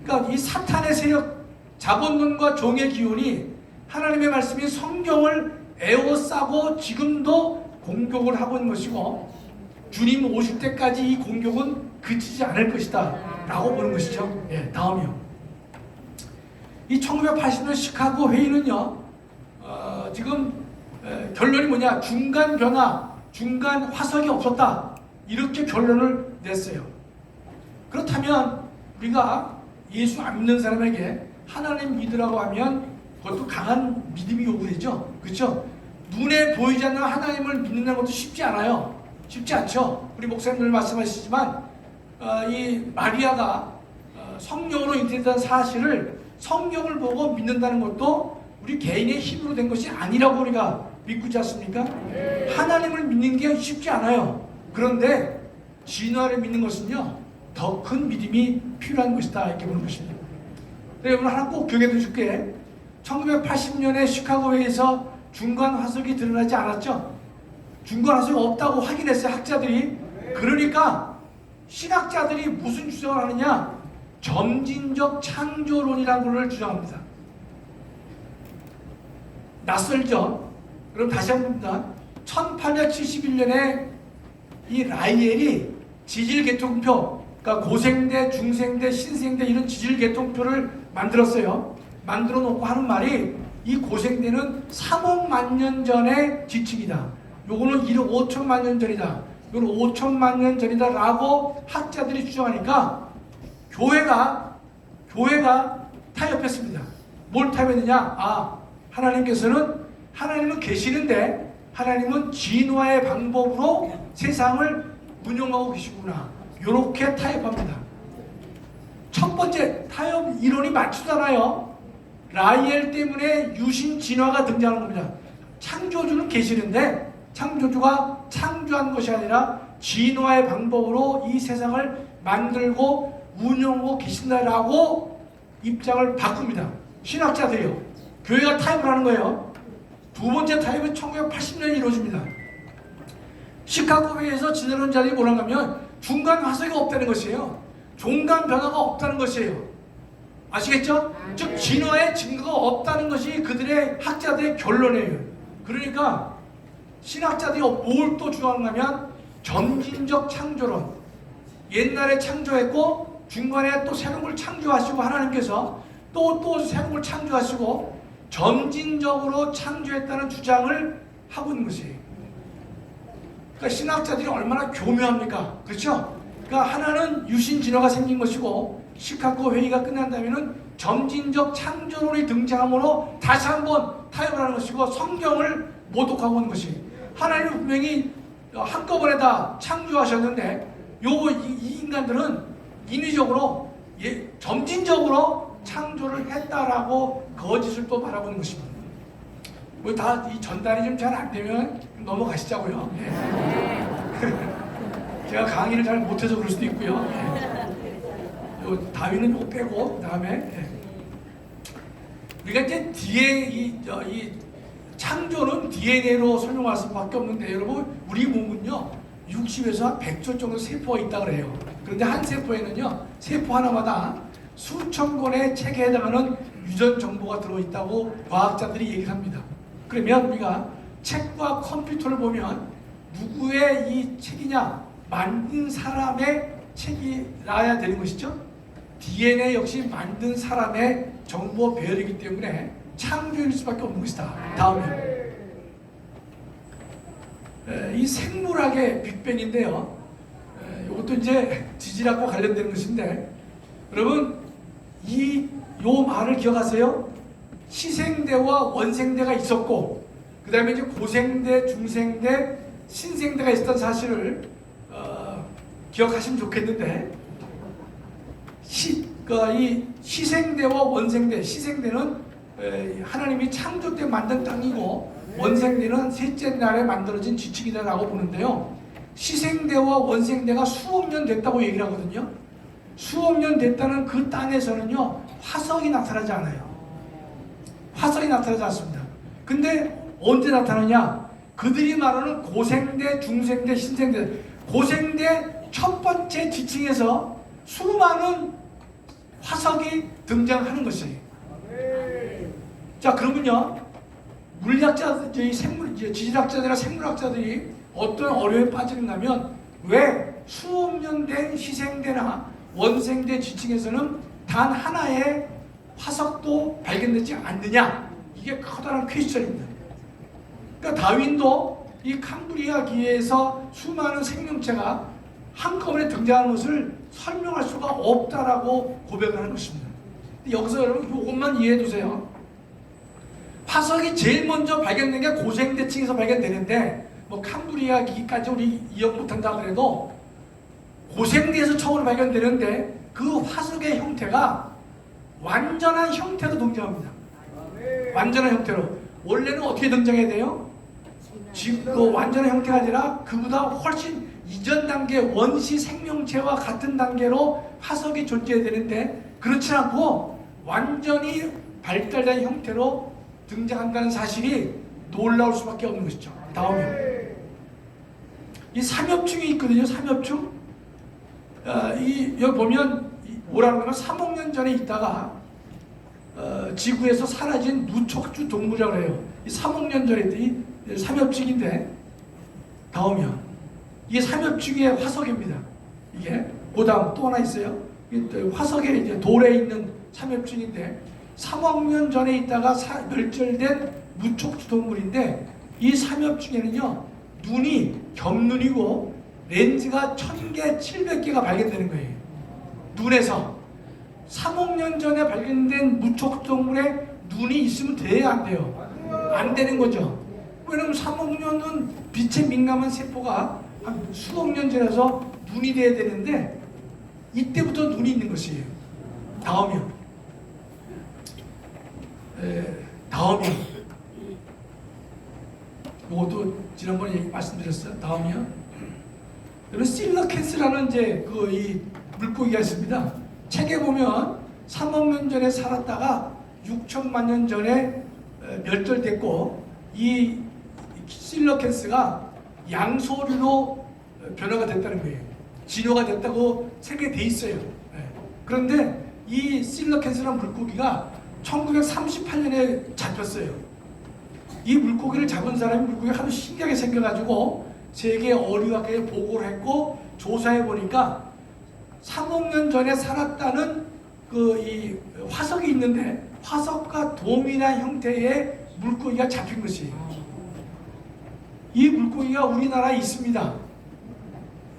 그러니까 이 사탄의 세력, 자본론과 종의 기운이 하나님의 말씀인 성경을 에워싸고 지금도 공격을 하고 있는 것이고, 주님 오실 때까지 이 공격은 그치지 않을 것이다 라고 보는 것이죠. 예, 다음이요. 이 1980년 시카고 회의는요, 지금 결론이 뭐냐? 중간 변화, 중간 화석이 없었다, 이렇게 결론을 냈어요. 그렇다면 우리가 예수 안 믿는 사람에게 하나님 믿으라고 하면 그것도 강한 믿음이 요구되죠. 그렇죠? 눈에 보이지 않는 하나님을 믿는다는 것도 쉽지 않아요. 쉽지 않죠. 우리 목사님들 말씀하시지만 이 마리아가 성령으로 잉태된 사실을 성경을 보고 믿는다는 것도 우리 개인의 힘으로 된 것이 아니라고 우리가 믿고 있지 않습니까? 하나님을 믿는 게 쉽지 않아요. 그런데 진화를 믿는 것은요, 더 큰 믿음이 필요한 것이다, 이렇게 보는 것입니다. 여러분, 하나 꼭 기억해 두실게. 1980년에 시카고에서 중간 화석이 드러나지 않았죠? 중간 화석이 없다고 확인했어요, 학자들이. 그러니까 신학자들이 무슨 주장을 하느냐? 점진적 창조론이라는 걸 주장합니다. 낯설죠? 그럼 다시 한 번입니다. 1871년에 이 라이엘이 지질계통표, 그러니까 고생대, 중생대, 신생대 이런 지질계통표를 만들었어요. 만들어 놓고 하는 말이, 이 고생대는 3억만 년 전의 지층이다, 요거는 1억 5천만 년 전이다, 요거는 5천만 년 전이다 라고 학자들이 주장하니까 교회가 타협했습니다. 뭘 타협했느냐? 하나님은 계시는데 하나님은 진화의 방법으로 세상을 운영하고 계시구나, 이렇게 타협합니다. 첫 번째 타협 이론이 맞추잖아요. 라이엘 때문에 유신 진화가 등장하는 겁니다. 창조주는 계시는데 창조주가 창조한 것이 아니라 진화의 방법으로 이 세상을 만들고 운영하고 계신다라고 입장을 바꿉니다. 신학자들이요. 교회가 타협을 하는 거예요. 두 번째 타협은 1980년에 이루어집니다. 시카고회에서 지내는 자들이 뭐라고 하면 중간 화석이 없다는 것이에요. 중간 변화가 없다는 것이에요. 아시겠죠? 즉 진화의 증거가 없다는 것이 그들의 학자들의 결론이에요. 그러니까 신학자들이 뭘 또 주장하는가 하면 점진적 창조론. 옛날에 창조했고 중간에 또 새로운 걸 창조하시고, 하나님께서 또 새로운 걸 창조하시고 점진적으로 창조했다는 주장을 하고 있는 것이에요. 그러니까 신학자들이 얼마나 교묘합니까? 그렇죠? 그러니까 하나는 유신 진화가 생긴 것이고, 시카고 회의가 끝난다면은 점진적 창조론이 등장함으로 다시 한번 타협을 하는 것이고, 성경을 모독하고 있는 것이, 하나님은 분명히 한꺼번에 다 창조하셨는데 이 인간들은 인위적으로 점진적으로 창조를 했다라고 거짓을 또 바라보는 것입니다. 뭐 다 이 전달이 좀 잘 안 되면 넘어가시자고요. 제가 강의를 잘 못해서 그럴 수도 있고요. 요 다윈은 요 빼고, 그다음에 우리가 이제 뒤에 이 창조는 DNA로 설명할 수밖에 없는데, 여러분 우리 몸은요 60에서 100조 정도 세포가 있다고 그래요. 그런데 한 세포에는요, 세포 하나마다 수천 권의 책에 해당하는 유전 정보가 들어있다고 과학자들이 얘기를 합니다. 그러면 우리가 책과 컴퓨터를 보면 누구의 이 책이냐? 만든 사람의 책이 나야 되는 것이죠. DNA 역시 만든 사람의 정보 배열이기 때문에 창조일 수밖에 없는 것이다. 다음에 이 생물학의 빅뱅인데요. 이것도 이제 지질학과 관련되는 것인데, 여러분 요 말을 기억하세요? 시생대와 원생대가 있었고, 그 다음에 이제 고생대, 중생대, 신생대가 있었던 사실을 기억하시면 좋겠는데, 이 시생대와 원생대, 시생대는 하나님이 창조 때 만든 땅이고, 원생대는 셋째 날에 만들어진 지층이다라고 보는데요. 시생대와 원생대가 수억 년 됐다고 얘기를 하거든요. 수억 년 됐다는 그 땅에서는요, 화석이 나타나지 않아요. 화석이 나타나지 않습니다. 근데 언제 나타나냐? 그들이 말하는 고생대, 중생대, 신생대, 고생대 첫 번째 지층에서 수많은 화석이 등장하는 것이에요. 자, 그러면요, 물리학자, 지질학자들이나 생물학자들이 어떤 어려움에 빠지는가 하면, 왜 수억 년 된 희생대나 원생대 지층에서는 단 하나의 화석도 발견되지 않느냐? 이게 커다란 퀘스천입니다. 그러니까 다윈도 이 캄브리아 기에서 수많은 생명체가 한꺼번에 등장하는 것을 설명할 수가 없다라고 고백을 하는 것입니다. 여기서 여러분 이것만 이해해 두세요. 화석이 제일 먼저 발견된 게 고생대층에서 발견되는데 뭐 캄브리아 기까지 우리 이해 못한다 그래도 고생대에서 처음으로 발견되는데 그 화석의 형태가 완전한 형태로 등장합니다. 완전한 형태로. 원래는 어떻게 등장해야 돼요? 지금 그 완전한 형태가 아니라 그보다 훨씬 이전 단계 원시 생명체와 같은 단계로 화석이 존재해야 되는데 그렇지 않고 완전히 발달된 형태로 등장한다는 사실이 놀라울 수밖에 없는 것이죠. 다음이요. 이 삼엽충이 있거든요. 삼엽충. 여기 보면 뭐라는 거는 3억 년 전에 있다가 지구에서 사라진 무척주 동물이라고 해요. 이 3억 년 전에 이 삼엽충인데 다음이요. 이게 삼엽충의 화석입니다. 이게 그다음 또 하나 있어요. 화석에 이제 돌에 있는 삼엽충인데 3억 년 전에 있다가 멸절된 무척주 동물인데 이 삼엽충에는요 눈이 겹눈이고 렌즈가 1000개, 700개가 발견되는 거예요. 눈에서 3억 년 전에 발견된 무척주 동물에 눈이 있으면 돼야 안 돼요? 안 되는 거죠. 왜냐면 3억 년은 빛에 민감한 세포가 한 수억 년 전에서 눈이 돼야 되는데 이때부터 눈이 있는 것이에요. 다음이요. 다음이요. 이것도 지난번에 말씀드렸어요. 다음이요. 여러분 실러캐스라는 이제 이 물고기가 있습니다. 책에 보면 3억 년 전에 살았다가 6천만 년 전에 멸절됐고 이 실러캐스가 양서류로 변화가 됐다는 거예요. 진화가 됐다고 책에 돼 있어요. 그런데 이 실러캐스라는 물고기가 1938년에 잡혔어요. 이 물고기를 잡은 사람이 물고기가 하도 신기하게 생겨가지고 세계 어류학회에 보고를 했고 조사해 보니까 3억 년 전에 살았다는 이 화석이 있는데 화석과 동일한 형태의 물고기가 잡힌 것이에요. 이 물고기가 우리나라에 있습니다.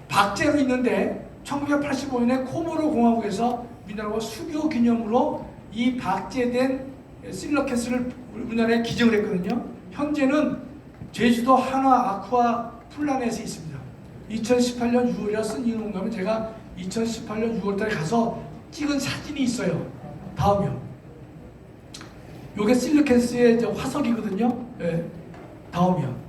박제로 있는데 1985년에 코모로 공화국에서 우리나라가 수교 기념으로 이 박제된 실러캐스를 우리나라에 기증을 했거든요. 현재는 제주도 한화 아쿠아 플라넷에 있습니다. 2018년 6월에 쓴 이 농담은 제가 2018년 6월달에 가서 찍은 사진이 있어요. 다음이요. 요게 실러캐스의 화석이거든요. 네. 다음이요.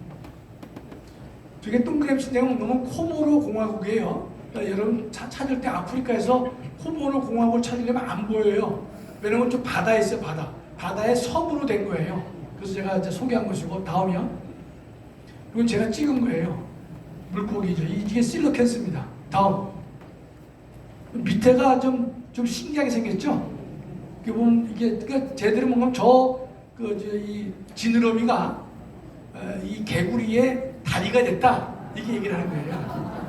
저게 동그랗게 내용 보면 코모로 공화국이에요. 그러니까 여러분 찾을 때 아프리카에서 코모로 공화국을 찾으려면 안 보여요. 왜냐면 좀 바다에 있어요. 바다의 섬으로 된 거예요. 그래서 제가 이제 소개한 것이고 다음이요. 이건 제가 찍은 거예요. 물고기죠. 이게 실러캐스입니다. 다음. 밑에가 좀 신기하게 생겼죠. 이게 보면 이게 그러니까 제대로 보면 이 지느러미가 이 개구리의 다리가 됐다 이렇게 얘기를 하는 거예요.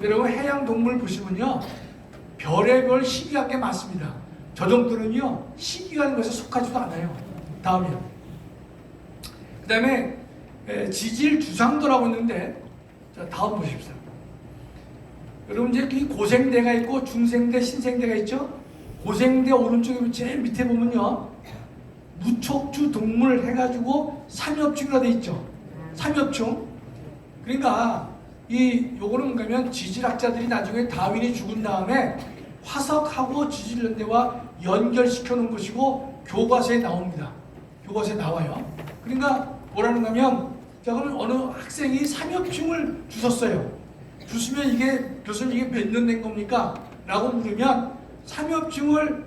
여러분 해양 동물 보시면요 별의별 희귀한 게 많습니다. 저 정도는요 희귀한 것에 속하지도 않아요. 다음이요. 그 다음에 지질 주상도라고 있는데 자, 다음 보십시오. 여러분 이제 이 고생대가 있고 중생대, 신생대가 있죠. 고생대 오른쪽에 제일 밑에 보면요 무척주 동물 해가지고 삼엽충이라 돼 있죠. 삼엽충. 그러니까 요거는 뭐냐면 지질학자들이 나중에 다윈이 죽은 다음에 화석하고 지질연대와 연결시켜 놓은 것이고 교과서에 나옵니다. 교과서에 나와요. 그러니까 뭐라는 거면 자 그러면 어느 학생이 삼엽충을 주셨어요. 주시면 이게 교수님 이게 몇 년 된 겁니까? 라고 물으면 삼엽충을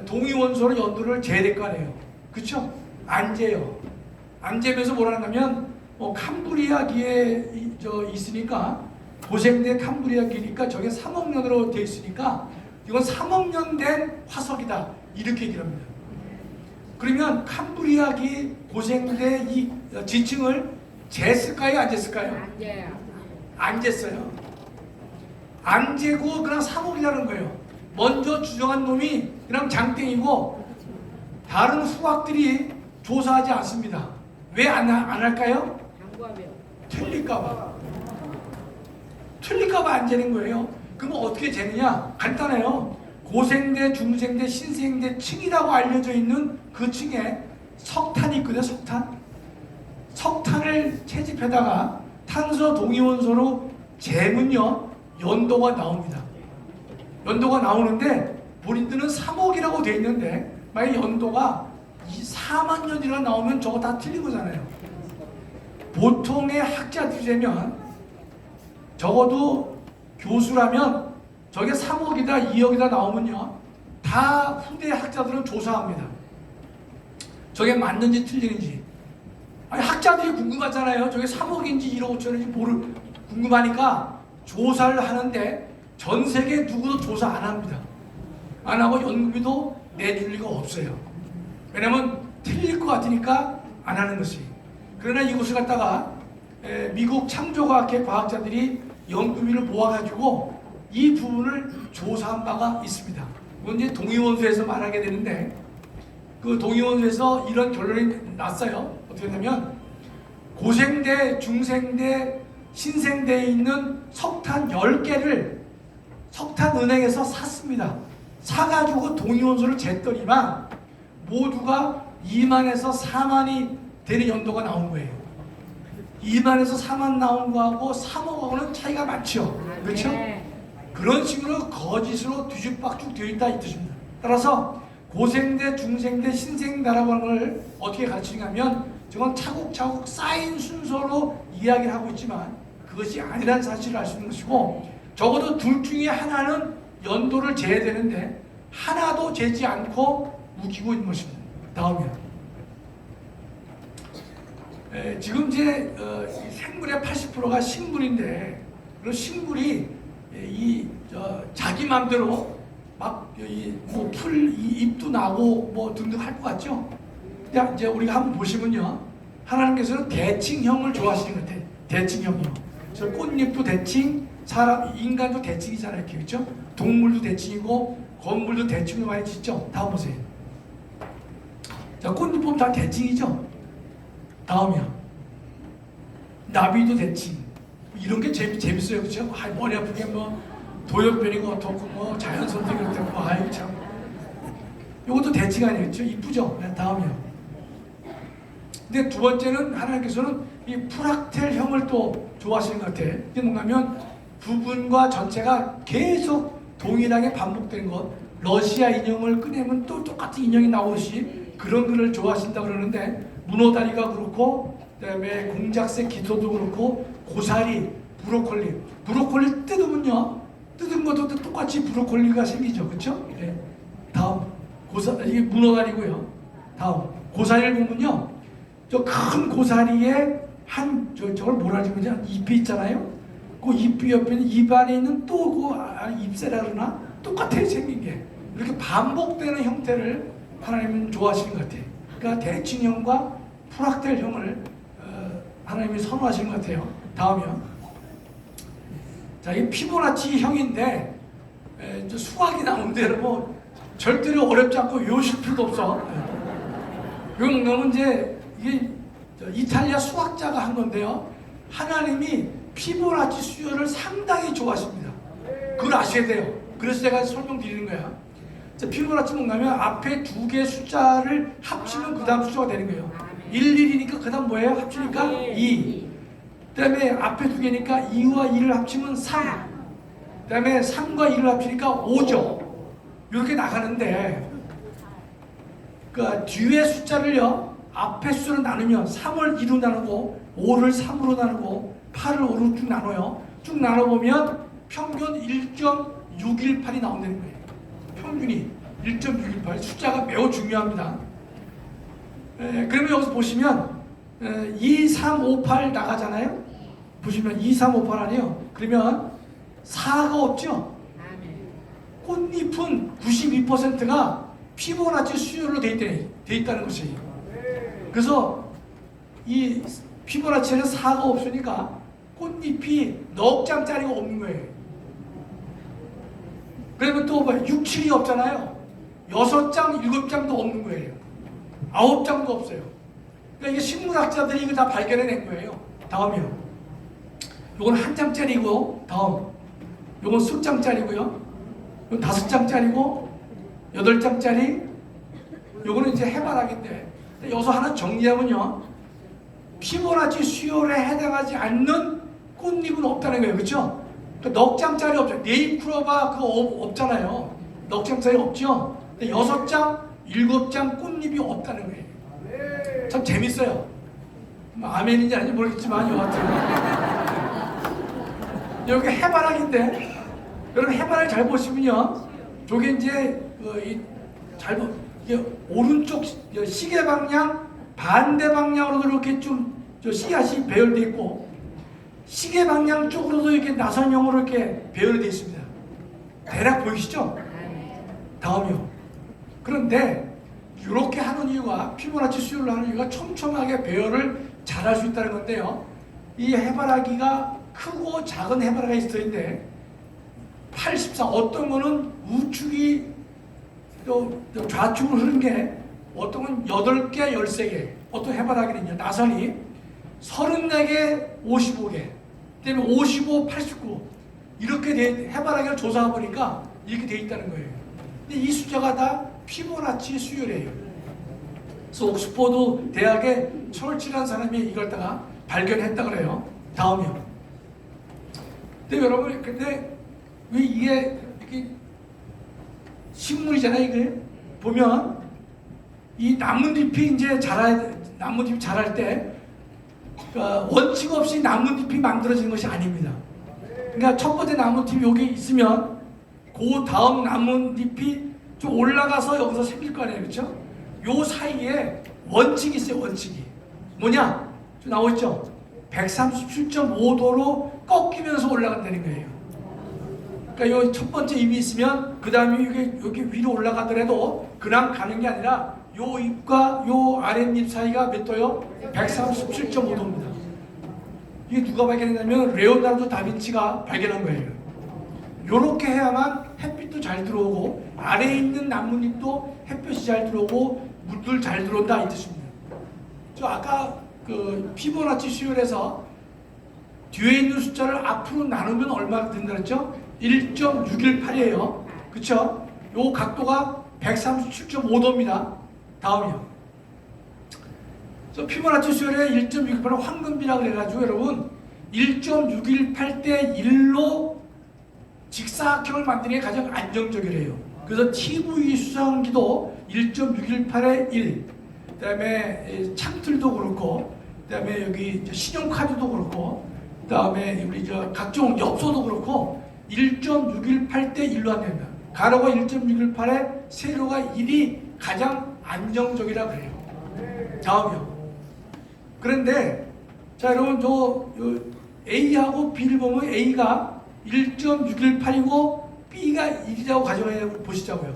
동위원소로 연도를 재야 될 거 아니에요. 그쵸? 안 재요. 안 재면서 뭐라는 거면 캄브리아기에 있으니까 고생된 캄브리아기니까 저게 3억 년으로 되어 있으니까 이건 3억 년 된 화석이다 이렇게 얘기를 합니다. 그러면 캄브리아기 고생대 이 지층을 쟀을까요? 안 쟀을까요? 안 쟀어요. 안 재고 그냥 3억이라는 거예요. 먼저 주장한 놈이 그냥 장땡이고 다른 후학들이 조사하지 않습니다. 왜 안 할까요? 틀릴까봐. 틀릴까봐 안 재는 거예요. 그럼 어떻게 재느냐? 간단해요. 고생대, 중생대, 신생대 층이라고 알려져 있는 그 층에 석탄이 있거든요. 석탄을 채집해다가 탄소 동위원소로 재면요 연도가 나옵니다. 연도가 나오는데 본인들은 3억이라고 돼 있는데 만약 연도가 4만 년이나 나오면 저거 다 틀린 거잖아요. 보통의 학자들이라면 적어도 교수라면 저게 3억이다 2억이다 나오면요 다 후대 학자들은 조사합니다. 저게 맞는지 틀리는지. 아니 학자들이 궁금하잖아요. 저게 3억인지 1억 5천인지 궁금하니까 조사를 하는데 전 세계 누구도 조사 안 합니다. 안 하고 연구비도 내줄 리가 없어요. 왜냐면 틀릴 것 같으니까 안 하는 것이. 그러나 이것을 갖다가 미국 창조과학회 과학자들이 연구비를 모아가지고 이 부분을 조사한 바가 있습니다. 이건 이제 동위원소에서 말하게 되는데 그 동위원소에서 이런 결론이 났어요. 어떻게 되냐면 고생대, 중생대, 신생대에 있는 석탄 10개를 석탄은행에서 샀습니다. 사가지고 동위원소를 쟀더니만 모두가 2만에서 4만이 되는 연도가 나온 거예요. 2만에서 4만 나온 거하고 3억하고는 차이가 많죠. 그렇죠? 그런 식으로 거짓으로 뒤죽박죽 되어 있다 이 뜻입니다. 따라서 고생대, 중생대, 신생대라고 하는 걸 어떻게 가르치냐면 저건 차곡차곡 쌓인 순서로 이야기를 하고 있지만 그것이 아니라는 사실을 알 수 있는 것이고 적어도 둘 중에 하나는 연도를 재야 되는데 하나도 재지 않고 우기고 있는 것입니다. 다음이요. 지금 이제 생물의 80%가 식물인데 그 식물이 자기 마음대로 막 풀 잎도 나고 뭐 등등 할 것 같죠? 근데 이제 우리가 한번 보시면요, 하나님께서는 대칭형을 좋아하시는 것 같아요. 대칭형이요. 그래서 꽃잎도 대칭, 인간도 대칭이잖아요, 그렇죠? 동물도 대칭이고 건물도 대칭으로 많이 짓죠. 다음 보세요. 자, 꽃잎 보면 다 대칭이죠. 다음이요. 나비도 대칭. 이런 게 재밌어요, 그렇죠? 머리 아프게 뭐 도연변이고 어떻고 뭐 자연 선택이 어떻고 아유 참. 이것도 대칭 아니겠죠? 이쁘죠? 네, 다음이요. 근데 두 번째는 하나님께서는 이 프락텔형을 또 좋아하시는 것 같아요. 이게 뭔가면 부분과 전체가 계속 동일하게 반복되는 것. 러시아 인형을 꺼내면 또 똑같은 인형이 나오듯이 그런 거를 좋아하신다 그러는데 문어다리가 그렇고 그다음에 공작새 기토도 그렇고 고사리, 브로콜리 뜯으면요 뜯은 것도 똑같이 브로콜리가 생기죠, 그렇죠? 네. 다음 이게 문어다리고요. 다음 고사리를 보면요 저 큰 고사리에 저걸 뭐라 그러지? 잎이 있잖아요. 그 잎이 옆에는 입 안에 있는 또 그 잎새라 그러나 똑같아 생긴 게 이렇게 반복되는 형태를 하나님은 좋아하시는 것 같아요. 그러니까 대칭형과 프락텔형을 하나님이 선호하시는 것 같아요. 다음이요. 자, 이 피보나치 형인데 수학이 나오는데 여러분 절대로 어렵지 않고 외우실 필요도 없어. 이건 뭐냐면 이게 이탈리아 수학자가 한 건데요. 하나님이 피보나치 수열을 상당히 좋아하십니다. 그걸 아셔야 돼요. 그래서 제가 설명드리는 거야. 피보나치 뭔가면 앞에 두 개의 숫자를 합치면 그 다음 숫자가 되는 거예요. 1, 1이니까 그 다음 뭐예요? 합치니까 2. 그 다음에 앞에 두 개니까 2와 2를 합치면 3. 그 다음에 3과 2를 합치니까 5죠. 이렇게 나가는데 그 뒤에 숫자를요 앞에 숫자로 나누면 3을 2로 나누고 5를 3으로 나누고 8을 5로 쭉 나눠요. 쭉 나눠보면 평균 1.618이 나온다는 거예요. 평균이 1.618. 숫자가 매우 중요합니다. 그러면 여기서 보시면 2, 3, 5, 8 나가잖아요. 보시면 2, 3, 5, 8 아니에요. 그러면 4가 없죠. 꽃잎은 92%가 피보나치 수열로 돼 있다는 것이에요. 그래서 이 피보나치에는 4가 없으니까 꽃잎이 넉 장짜리가 없는 거예요. 그러면 또 뭐 6, 7이 없잖아요. 6장, 7장도 없는 거예요. 9장도 없어요. 그러니까 이게 식물학자들이 이거 다 발견해낸 거예요. 다음이요. 요건 한 장짜리고, 다음. 요건 숫장짜리고요. 요건 5장짜리고, 8장짜리. 요거는 이제 해바라기인데, 여기서 하나 정리하면요. 피보나치 수혈에 해당하지 않는 꽃잎은 없다는 거예요. 그렇죠? 그러니까 넉 장짜리 없죠. 네잎크로바 그거 없잖아요. 넉 장짜리 없죠? 근데 6장, 7장 꽃잎이 없다는 거예요. 참 재밌어요. 뭐 아멘인지 아닌지 모르겠지만 여하튼 여기 해바라기인데 여러분 해바라기 잘 보시면요. 저게 이제 이게 오른쪽 시계 방향 반대 방향으로도 이렇게 좀 씨앗이 배열되어 있고 시계 방향 쪽으로도 이렇게 나선형으로 이렇게 배열되어 있습니다. 대략 보이시죠? 다음이요. 그런데 이렇게 하는 이유가 피보나치 수혈로 하는 이유가 촘촘하게 배열을 잘할 수 있다는 건데요. 이 해바라기가 크고 작은 해바라기가 있는데 84 어떤 거는 우측이 또 좌측으로 흐른 게 어떤 건 8개, 13개 어떤 해바라기는요. 나선이 34개, 55개 그다음에 55, 89 이렇게 해바라기를 조사해 보니까 이렇게 돼 있다는 거예요. 근데 이 숫자가 다 피보나치 수열이에요. 그래서 옥스퍼드 대학의 철치라는 사람이 이걸 다가 발견했다 그래요. 다음이요. 근데 여러분, 근데 왜 이게 이렇게 식물이잖아요. 이게 보면 이 나뭇잎이 이제 나뭇잎이 자랄 때 원칙 없이 나뭇잎이 만들어지는 것이 아닙니다. 그러니까 첫 번째 나뭇잎이 여기 있으면 그 다음 나뭇잎이 좀 올라가서 여기서 생길 거 아니에요. 그렇죠? 요 사이에 원칙이 있어요. 원칙이 뭐냐? 좀 나오죠? 137.5도로 꺾이면서 올라간다는 거예요. 그러니까 요 첫 번째 잎이 있으면 그 다음에 여기 위로 올라가더라도 그냥 가는 게 아니라 요 잎과 요 아랫잎 사이가 몇 도요? 137.5도입니다. 이게 누가 발견했냐면 레오나르도 다빈치가 발견한 거예요. 요렇게 해야만 햇빛도 잘 들어오고 아래에 있는 나뭇잎도 햇볕이 잘 들어오고 물도 잘 들어온다 이 뜻입니다. 저 아까 그 피보나치 수열에서 뒤에 있는 숫자를 앞으로 나누면 얼마나 된다 그랬죠? 1.618이에요. 그쵸? 요 각도가 137.5도입니다. 다음이요. 피보나치 수열의 1.618은 황금비라고 해가지고 여러분 1.618대 1로 직사각형을 만드는 게 가장 안정적이래요. 그래서 TV 수성기도 1.618에 1, 그 다음에 창틀도 그렇고, 그 다음에 여기 신용카드도 그렇고, 그 다음에 우리 각종 엽서도 그렇고 1.618대 1로 한답니다. 가로가 1.618에 세로가 1이 가장 안정적이라 그래요. 다음이요. 그런데 자 여러분 A하고 B를 보면 A가 1.618이고 B가 1이라고 가정해 보시자고요.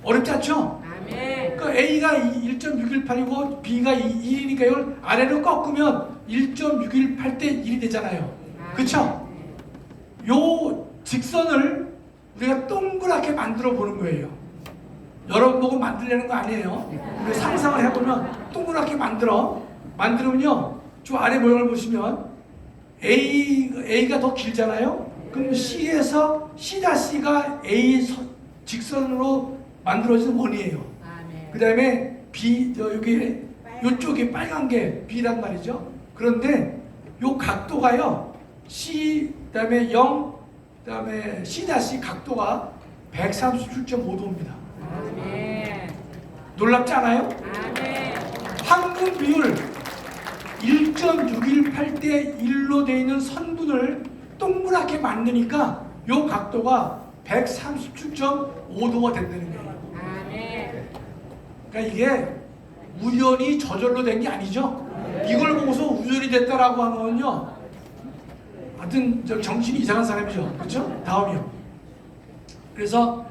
어렵지 않죠? 그러니까 A가 1.618이고 B가 1이니까 이걸 아래로 꺾으면 1.618대 1이 되잖아요. 그렇죠? 요 직선을 우리가 동그랗게 만들어 보는 거예요. 여러분 보고 만들려는 거 아니에요. 우리 상상을 해보면 동그랗게 만들면요. 저 아래 모양을 보시면 A가 더 길잖아요. 그럼 C에서 C-C가 A 직선으로 만들어진 원이에요. 그 다음에 B 여기 이쪽이 빨간 게 B란 말이죠. 그런데 요 각도가요. C 그다음에 0 그다음에 C-C 각도가 137.5도입니다. 놀랍지 않아요? 황금 비율 1.618대 1로 되어 있는 선분을 동그랗게 만드니까 요 각도가 137.5도가 된다는 거예요. 그러니까 이게 우연히 저절로 된 게 아니죠. 이걸 보고서 우연이 됐다라고 하면요, 하여튼 정신이 이상한 사람이죠. 그렇죠? 다음이요. 그래서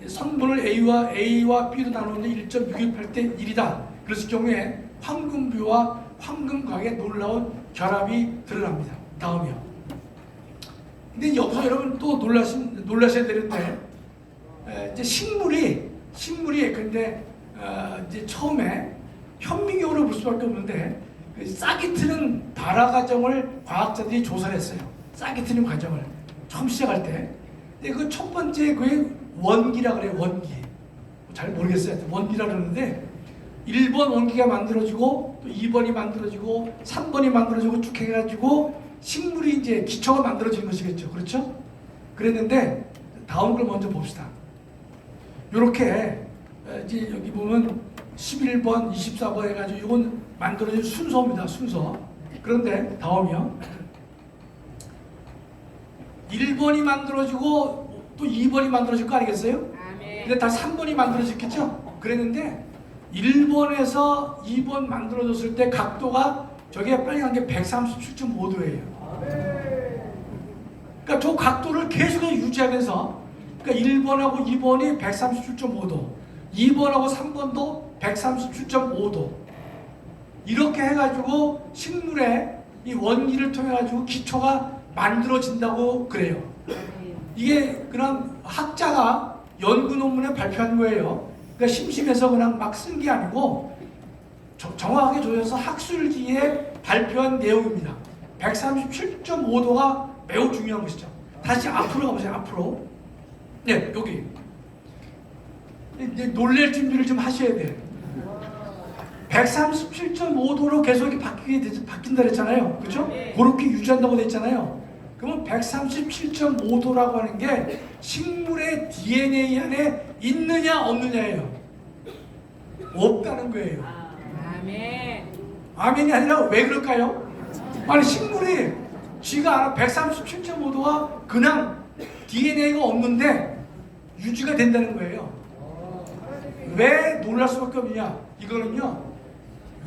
선분을 A와 B로 나누는데 1.618대 1이다. 그랬을 경우에 황금비와 황금광의 놀라운 결합이 드러납니다. 다음이요. 근데 여기서 여러분 또 놀라셔야 되는데, 이제 식물이 근데 이제 처음에 현미경으로 볼 수밖에 없는데, 그 싹이 트는 발화 과정을 과학자들이 조사를 했어요. 싹이 트는 과정을 처음 시작할 때. 근데 그 첫 번째 그게 원기라 그래요. 원기. 잘 모르겠어요. 원기라 그러는데 1번 원기가 만들어지고 또 2번이 만들어지고 3번이 만들어지고 쭉 해가지고 식물이 이제 기초가 만들어지는 것이겠죠. 그렇죠? 그랬는데 다음 걸 먼저 봅시다. 요렇게 이제 여기 보면 11번, 24번 해가지고 이건 만들어진 순서입니다. 순서. 그런데 다음이요. 1번이 만들어지고 또 2번이 만들어질 거 아니겠어요? 근데 다 3번이 만들어졌겠죠? 그랬는데 1번에서 2번 만들어졌을 때 각도가 저게 빨간 게 137.5도예요. 그러니까 저 각도를 계속 유지하면서, 그러니까 1번하고 2번이 137.5도, 2번하고 3번도 137.5도, 이렇게 해가지고 식물의 이 원기를 통해 가지고 기초가 만들어진다고 그래요. 이게 그냥 학자가 연구 논문에 발표한 거예요. 그러니까 심심해서 그냥 막 쓴 게 아니고 정확하게 조사해서 학술지에 발표한 내용입니다. 137.5도가 매우 중요한 것이죠. 다시 앞으로 가보세요. 앞으로. 네, 여기. 이제 놀랄 준비를 좀 하셔야 돼요. 137.5도로 계속 바뀐다 그랬잖아요. 그렇죠? 그렇게 유지한다고 됐잖아요. 그러면 137.5도라고 하는 게 식물의 DNA 안에 있느냐 없느냐예요. 없다는 거예요. 아멘이 아니라 왜 그럴까요? 아니 식물이 쥐가 알아 137.5도가 그냥 DNA가 없는데 유지가 된다는 거예요. 왜 놀랄 수밖에 없느냐? 이거는요,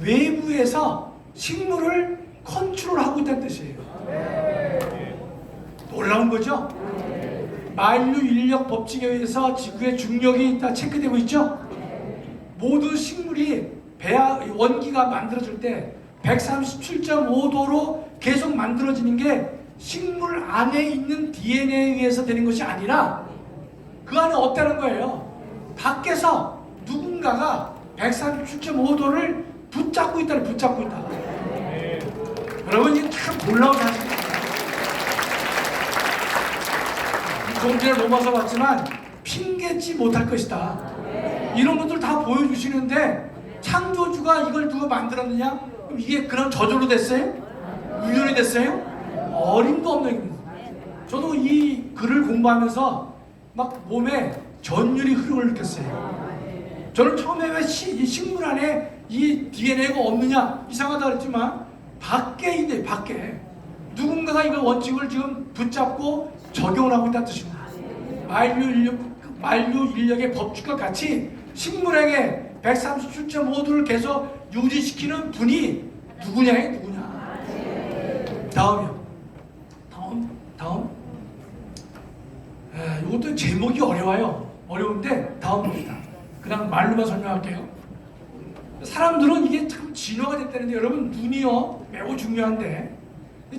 외부에서 식물을 컨트롤하고 있다는 뜻이에요. 놀라운 거죠? 만유 인력 법칙에 의해서 지구의 중력이 다 체크되고 있죠? 모든 식물이 원기가 만들어질 때 137.5도로 계속 만들어지는 게 식물 안에 있는 DNA에 의해서 되는 것이 아니라 그 안에 없다는 거예요. 밖에서 누군가가 137.5도를 붙잡고 있다. 여러분, 이게 참 놀라운 사실입니다. 좀 전에 로마서 봤지만 핑계지 못할 것이다. 이런 것들 다 보여주시는데 창조주가 이걸 누가 만들었느냐? 그럼 이게 그런 저절로 됐어요? 우연이 됐어요? 어림도 없는 얘기입니다. 저도 이 글을 공부하면서 막 몸에 전율이 흐름을 느꼈어요. 저는 처음에 왜 이 식물 안에 이 DNA가 없느냐 이상하다 그랬지만 밖에 있네. 밖에 누군가가 이걸 원칙을 지금 붙잡고 적용을 하고 있다는 뜻입니다. 만유 인력의 법칙과 같이 식물에게 137.5도를 계속 유지시키는 분이 누구냐? 다음이요. 다음. 이것도 제목이 어려워요. 어려운데 다음 봅시다. 그냥 말로만 설명할게요. 사람들은 이게 참 진화가 됐다는데, 여러분, 눈이요 매우 중요한데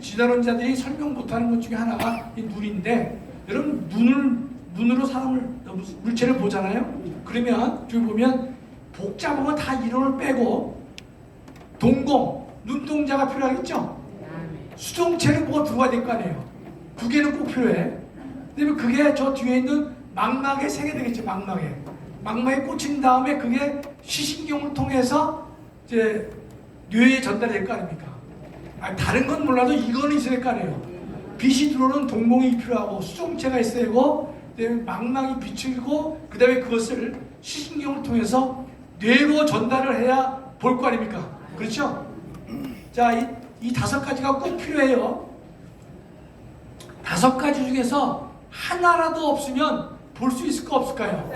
진화론자들이 설명 못하는 것 중에 하나가 이 눈인데, 여러분 눈으로 물체를 보잖아요. 그러면 저기 보면 복잡한 거 다 이론을 빼고 동공, 눈동자가 필요하겠죠. 수정체는 뭐가 들어가야 될 거 아니에요. 두 개는 꼭 필요해. 그다음에 그게 저 뒤에 있는 망막에 새게 되겠죠. 망막에 꽂힌 다음에 그게 시신경을 통해서 이제 뇌에 전달이 될 거 아닙니까? 다른 건 몰라도 이거는 있어야 될 거 아니에요. 빛이 들어오는 동공이 필요하고 수정체가 있어야 되고, 그다음에 망막이 비추고, 그다음에 그것을 시신경을 통해서 뇌로 전달을 해야 볼 거 아닙니까? 그렇죠? 자, 이 5가지가 꼭 필요해요. 5가지 중에서 하나라도 없으면 볼 수 있을까 없을까요?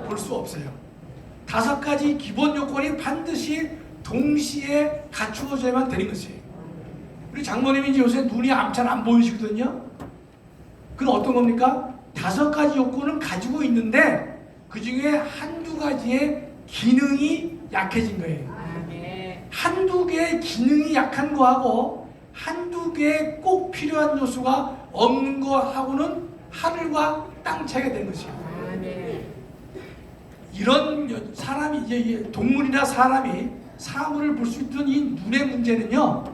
볼 수 없어요. 5가지 기본 요건이 반드시 동시에 갖추어져야만 되는 것이에요. 우리 장모님이 이제 요새 눈이 잘 안 보이시거든요. 그건 어떤 겁니까? 5가지 요건은 가지고 있는데 그 중에 한두 가지의 기능이 약해진 거예요. 한두 개의 기능이 약한 거하고 한두 개의 꼭 필요한 요소가 없는 거하고는 하늘과 땅 차이가 되는 것이에요. 이런 사람이 이제 동물이나 사람이 사물을 볼 수 있는 이 눈의 문제는요,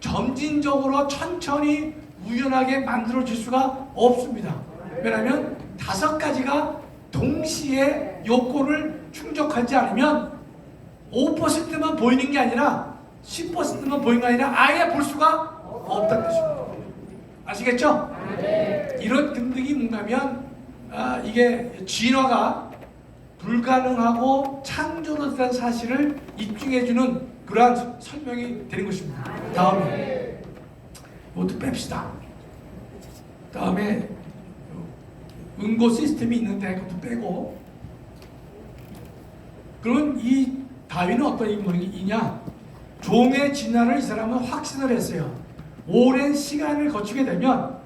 점진적으로 천천히 우연하게 만들어질 수가 없습니다. 왜냐하면 5가지가 동시에 요건을 충족하지 않으면 5%만 보이는 게 아니라 10%만 보이는 게 아니라 아예 볼 수가 없다는 것입니다. 아시겠죠? 이런 등등이 뭔가면 이게 진화가 불가능하고 창조로 대한 사실을 입증해주는 그러한 설명이 되는 것입니다. 다음에 이것도 뺍시다. 다음에 응고 시스템이 있는데 그것도 빼고. 그러면 이 다윈은 어떤 인물이냐? 종의 진화를 이 사람은 확신을 했어요. 오랜 시간을 거치게 되면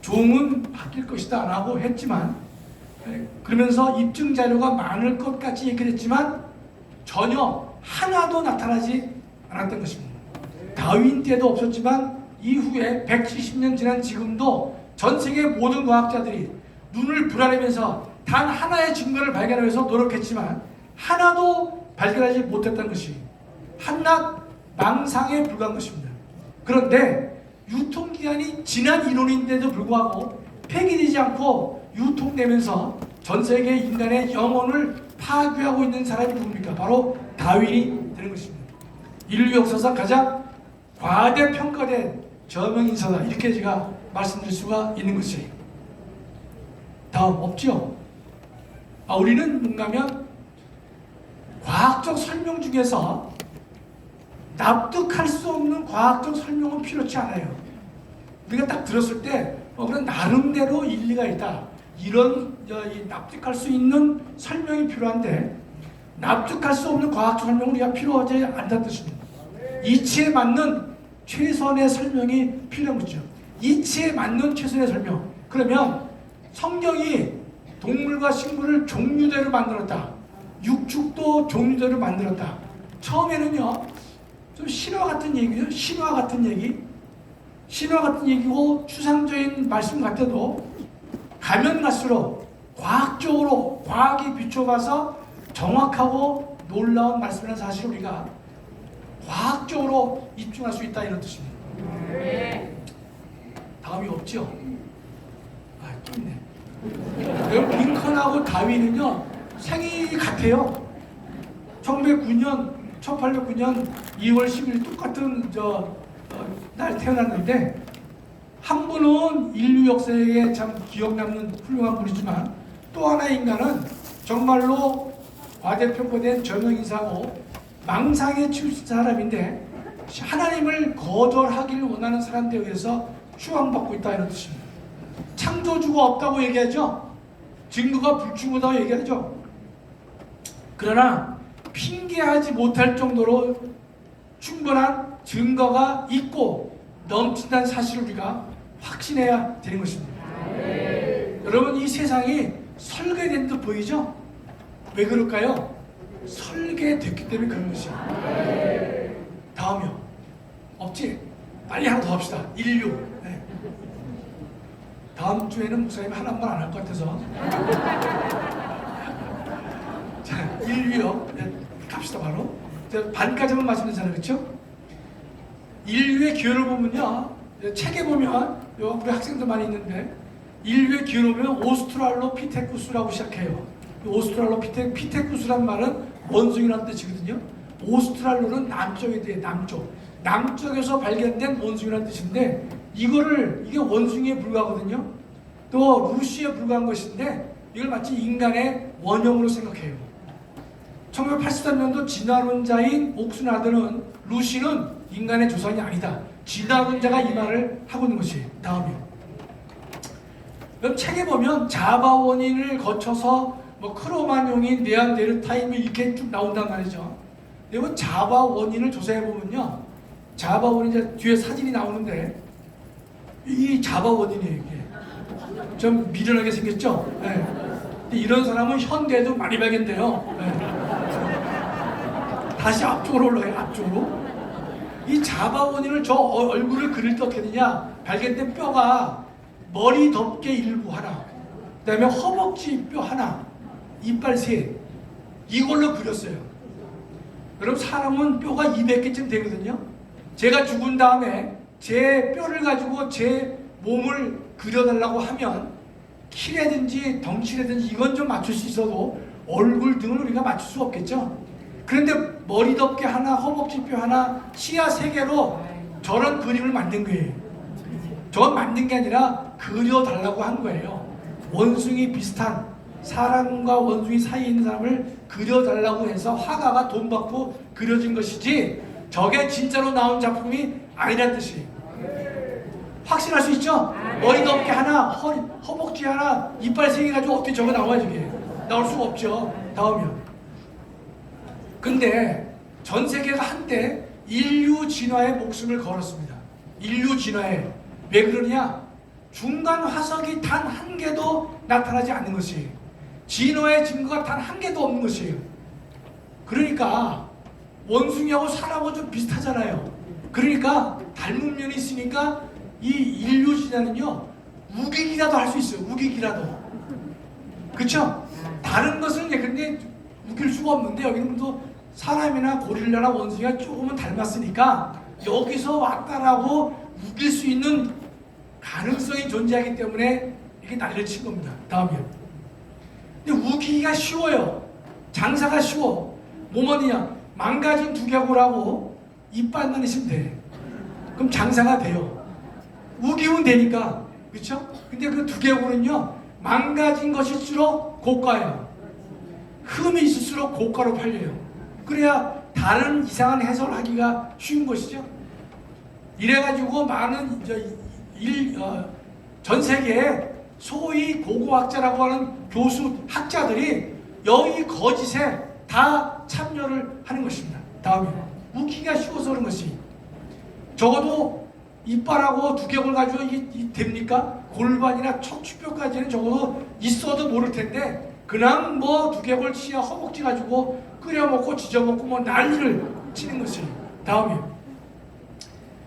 종은 바뀔 것이다 라고 했지만, 그러면서 입증 자료가 많을 것 같이 얘기를 했지만 전혀 하나도 나타나지 않았던 것입니다. 다윈 때도 없었지만 이후에 170년 지난 지금도 전 세계 모든 과학자들이 눈을 불아내면서 단 하나의 증거를 발견하기 위해서 노력했지만 하나도 발견하지 못했던 것이 한낱 망상에 불과한 것입니다. 그런데 유통기한이 지난 이론인데도 불구하고 폐기되지 않고 유통되면서 전 세계 인간의 영혼을 파괴하고 있는 사람이 누굽니까? 바로 다윈이 되는 것입니다. 인류 역사상 가장 과대평가된 저명인사다, 이렇게 제가 말씀드릴 수가 있는 것이에요. 다음 없죠? 우리는 뭔가면 과학적 설명 중에서 납득할 수 없는 과학적 설명은 필요치 않아요. 우리가 딱 들었을 때 그런 나름대로 일리가 있다, 이런 납득할 수 있는 설명이 필요한데, 납득할 수 없는 과학적 설명은 우리가 필요하지 않다는 뜻입니다. 이치에 맞는 최선의 설명이 필요한 거죠. 이치에 맞는 최선의 설명. 그러면 성경이 동물과 식물을 종류대로 만들었다, 육축도 종류대로 만들었다. 처음에는요 좀 신화 같은 얘기죠. 신화 같은 얘기고 추상적인 말씀 같아도 가면 갈수록 과학적으로, 과학이 비춰봐서 정확하고 놀라운 말씀이라는 사실을 우리가 과학적으로 입증할 수 있다, 이런 뜻입니다. 다음이 없죠? 또 있네. 링컨하고 다윈은요 생이 같아요. 1809년 2월 10일 똑같은 날 태어났는데, 한 분은 인류 역사에 참 기억 남는 훌륭한 분이지만 또 하나의 인간은 정말로 과대평가된 저명인사고 망상에 치우친 사람인데, 하나님을 거절하기를 원하는 사람들에 의해서 추앙받고 있다, 이런 뜻입니다. 창조주가 없다고 얘기하죠. 증거가 불충분하다고 얘기하죠. 그러나 핑계하지 못할 정도로 충분한 증거가 있고 넘친다는 사실을 우리가 확신해야 되는 것입니다. 여러분, 이 세상이 설계된 듯 보이죠? 왜 그럴까요? 설계됐기 때문에 그런 것이에요. 다음이요. 없지? 빨리 하나 더 합시다. 인류. 네. 다음 주에는 목사님이 하나만 안 할 것 같아서. 자, 인류요. 네, 갑시다 바로. 반까지만 말씀드리잖아요, 그렇죠? 인류의 기원을 보면요, 책에 보면 우리 학생들 많이 있는데, 인류의 기원을 보면 오스트랄로피테쿠스라고 시작해요. 오스트랄로피테쿠스란 말은 원숭이라는 뜻이거든요. 오스트랄로는 남쪽에 대해 남쪽에서 발견된 원숭이라는 뜻인데, 이게 원숭이에 불과하거든요. 또 루시에 불과한 것인데, 이걸 마치 인간의 원형으로 생각해요. 1983년도 진화론자인 옥스나드는 루시는 인간의 조상이 아니다, 진화론자가 이 말을 하고 있는 것이에요. 다음이요. 그럼 책에 보면 자바 원인을 거쳐서 크로마뇽인 네안데르탈인이 이렇게 쭉 나온단 말이죠. 여러분, 자바 원인을 조사해 보면요, 자바 원인, 이제 뒤에 사진이 나오는데 이 자바 원인이에요. 이게 좀 미련하게 생겼죠. 네. 근데 이런 사람은 현대에도 많이 발견돼요. 네. 다시 앞쪽으로 올라가요. 앞쪽으로. 이 자바원인을 저 얼굴을 그릴 때 어떻게 되냐? 발견된 뼈가 머리 덮개 일부 하나, 그 다음에 허벅지 뼈 하나, 이빨 셋, 이걸로 그렸어요. 여러분, 사람은 뼈가 200개쯤 되거든요. 제가 죽은 다음에 제 뼈를 가지고 제 몸을 그려달라고 하면 키라든지 덩치라든지 이건 좀 맞출 수 있어도 얼굴 등을 우리가 맞출 수 없겠죠. 그런데 머리 덮개 하나, 허벅지 뼈 하나, 치아 3개로 저런 그림을 만든 거예요. 저건 만든 게 아니라 그려달라고 한 거예요. 원숭이 비슷한, 사람과 원숭이 사이에 있는 사람을 그려달라고 해서 화가가 돈 받고 그려진 것이지 저게 진짜로 나온 작품이 아니란 뜻이에요. 확신할 수 있죠? 머리 덮개 하나, 허벅지 하나, 이빨 3개 가지고 어떻게 저거 나와요? 저게 나올 수가 없죠. 나오면. 근데 전 세계가 한때 인류 진화에 목숨을 걸었습니다. 인류 진화에. 왜 그러냐? 중간 화석이 단 한 개도 나타나지 않는 것이에요. 진화의 증거가 단 한 개도 없는 것이에요. 그러니까 원숭이하고 사람하고 좀 비슷하잖아요. 그러니까 닮은 면이 있으니까 이 인류 진화는요, 우기기라도 할 수 있어요. 우기기라도. 그쵸? 다른 것은 근데 우길 수가 없는데 여기는 또 사람이나 고릴라나 원숭이가 조금은 닮았으니까 여기서 왔다라고 우길 수 있는 가능성이 존재하기 때문에 이렇게 난리를 친 겁니다. 다음이요. 근데 우기기가 쉬워요. 장사가 쉬워. 뭐뭐냐? 망가진 두개골하고 이빨만 있으면 돼. 그럼 장사가 돼요. 우기면 되니까. 그렇죠? 근데 그 두개골은요, 망가진 것일수록 고가예요. 흠이 있을수록 고가로 팔려요. 그래야 다른 이상한 해석을 하기가 쉬운 것이죠. 이래가지고 많은 전 세계에 소위 고고학자라고 하는 교수, 학자들이 여기 거짓에 다 참여를 하는 것입니다. 다음에 웃기기가 쉬워서 그런 것이. 적어도 이빨하고 두개골 가지고 이게 됩니까? 골반이나 척추뼈까지는 적어도 있어도 모를 텐데 그냥 뭐 두개골, 치아, 허벅지 가지고 끓여 먹고 지져 먹고 뭐 난리를 치는 것이. 다음에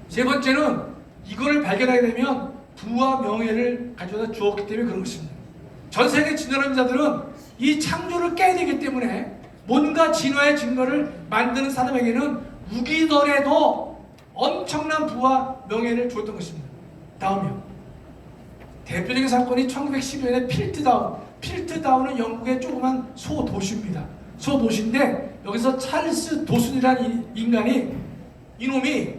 세 번째는 이거를 발견하게 되면 부와 명예를 가져다 주었기 때문에 그런 것입니다. 전 세계 진화론자들은 이 창조를 깨야 되기 때문에 뭔가 진화의 증거를 만드는 사람에게는 우기더라도 엄청난 부와 명예를 주었던 것입니다. 다음이요. 대표적인 사건이 1912년에 필트다운. 필트다운은 영국의 조그만 소도시입니다. 소도시인데 여기서 찰스 도슨이라는 인간이, 이놈이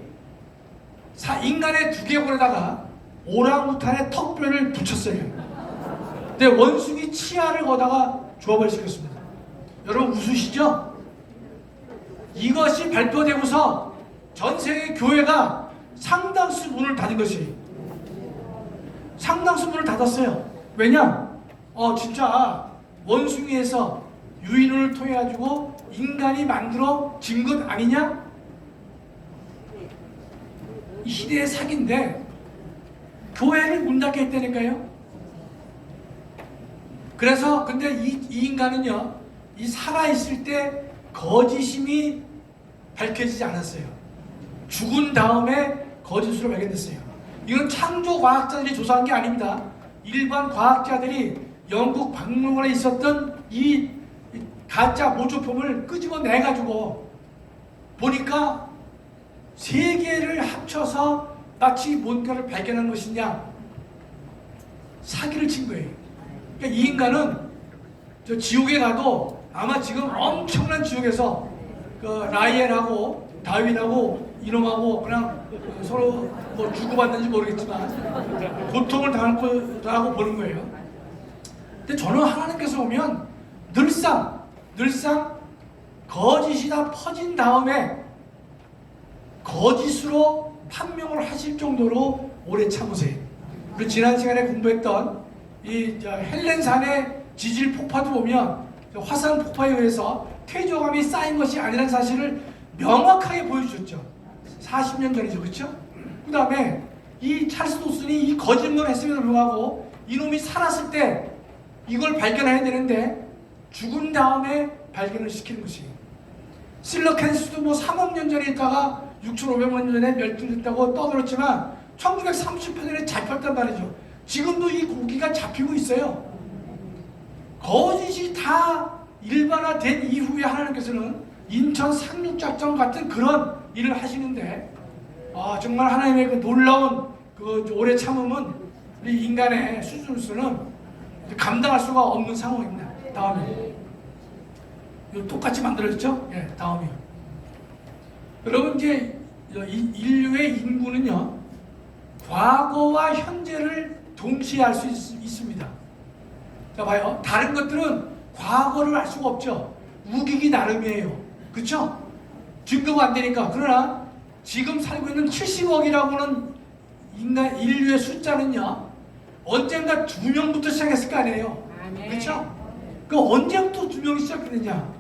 인간의 두개골에다가 오랑우탄의 턱뼈를 붙였어요. 근데 원숭이 치아를 거다가 조합을 시켰습니다. 여러분 웃으시죠? 이것이 발표되고서 전 세계 교회가 상당수 문을 닫은 것이. 상당수 문을 닫았어요. 왜냐? 진짜 원숭이에서 유인을 통해 가지고 인간이 만들어진 것 아니냐? 이 시대의 사기인데 교회를 문 닫게 했다니까요. 그래서 근데 이 인간은요, 이 살아있을 때 거짓임이 밝혀지지 않았어요. 죽은 다음에 거짓으로 발견됐어요. 이건 창조 과학자들이 조사한 게 아닙니다. 일반 과학자들이 영국 박물관에 있었던 이 가짜 모조품을 끄집어내가지고 보니까 3개를 합쳐서 마치 뭔가를 발견한 것이냐, 사기를 친 거예요. 그러니까 이 인간은 저 지옥에 가도 아마 지금 엄청난 지옥에서 그 라이엘하고 다윈하고 이놈하고 그냥 서로 뭐 주고받는지 모르겠지만 고통을 당할 거라고 보는 거예요. 근데 저는 하나님께서 보면 늘상 거짓이 다 퍼진 다음에 거짓으로 판명을 하실 정도로 오래 참으세요. 우리 지난 시간에 공부했던 이 헬렌산의 지질 폭파도 보면 화산 폭파에 의해서 퇴적암이 쌓인 것이 아니라는 사실을 명확하게 보여주셨죠. 40년 전이죠. 그렇죠? 그 다음에 이 찰스 도슨이 이 거짓말을 했음에도 불구하고 이놈이 살았을 때 이걸 발견해야 되는데 죽은 다음에 발견을 시키는 것이에요. 실러캔스도 뭐 3억 년 전에 있다가 6,500만 년 전에 멸종됐다고 떠들었지만 1938년에 잡혔단 말이죠. 지금도 이 고기가 잡히고 있어요. 거짓이 다 일반화된 이후에 하나님께서는 인천 상륙작전 같은 그런 일을 하시는데, 정말 하나님의 그 놀라운 그 오래 참음은 우리 인간의 수준으로서는 감당할 수가 없는 상황입니다. 다음에 똑같이 만들어졌죠? 예, 다음이요. 여러분, 이제 인류의 인구는요, 과거와 현재를 동시에 알 수 있습니다. 자, 봐요. 다른 것들은 과거를 알 수가 없죠. 우기기 나름이에요. 그쵸? 증거가 안 되니까. 그러나 지금 살고 있는 70억이라고는 인류의 숫자는요, 언젠가 2명부터 시작했을 거 아니에요. 그쵸? 그 언제부터 2명이 시작했느냐?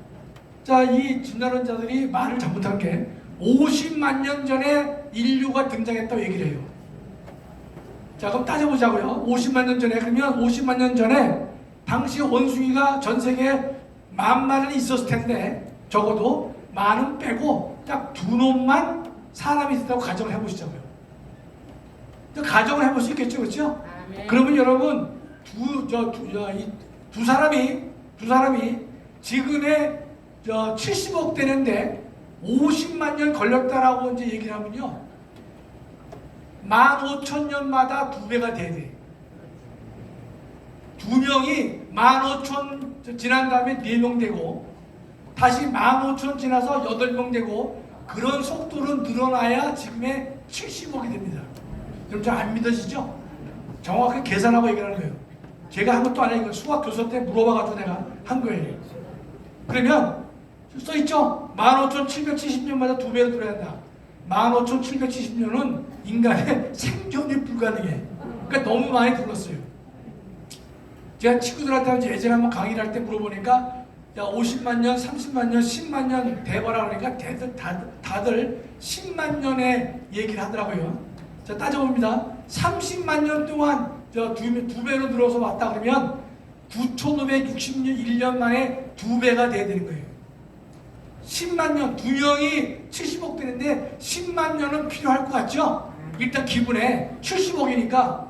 자, 이 진화론자들이 말을 잘못한 게 50만 년 전에 인류가 등장했다고 얘기를 해요. 자, 그럼 따져보자고요. 50만 년 전에, 그러면 50만 년 전에 당시 원숭이가 전 세계에 10,000마리는 있었을 텐데, 적어도 만은 빼고 딱 2놈만 사람이 있다고 가정을 해보시자고요. 가정을 해볼 수 있겠죠, 그렇죠? 그러면 여러분, 두 사람이 지금의 70억 되는데 50만 년 걸렸다라고 이제 얘기를 하면요, 15,000년마다 2배가 돼야 돼. 2명이 15,000 지난 다음에 4명 되고, 다시 15,000 지나서 8명 되고, 그런 속도로 늘어나야 지금의 70억이 됩니다. 여러분, 잘 안 믿어지죠? 정확하게 계산하고 얘기하는 거예요. 제가 한 것도 아니고 수학 교수 때 물어봐가지고 내가 한 거예요. 그러면 써있죠? 15,770년마다 2배로 들어야 한다. 15,770년은 인간의 생존이 불가능해. 그러니까 너무 많이 들었어요. 제가 친구들한테 예전에 한번 강의를 할 때 물어보니까, 야, 50만 년, 30만 년, 10만 년 대봐라 그러니까 다들 10만 년의 얘기를 하더라고요. 자, 따져봅니다. 30만 년 동안 두 배로 늘어서 왔다 그러면 9,561년 만에 2배가 돼야 되는 거예요. 10만 년, 2명이 70억 되는데 10만 년은 필요할 것 같죠? 일단 기분에 70억이니까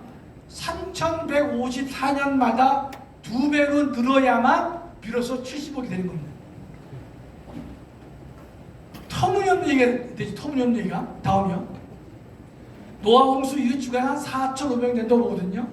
3,154년마다 2배로 늘어야만 비로소 70억이 되는 겁니다. 터무니없는 얘기가 되지, 터무니없는 얘기가. 다음이요. 노아 홍수 이후 주간 한 4,500년 된다고 보거든요.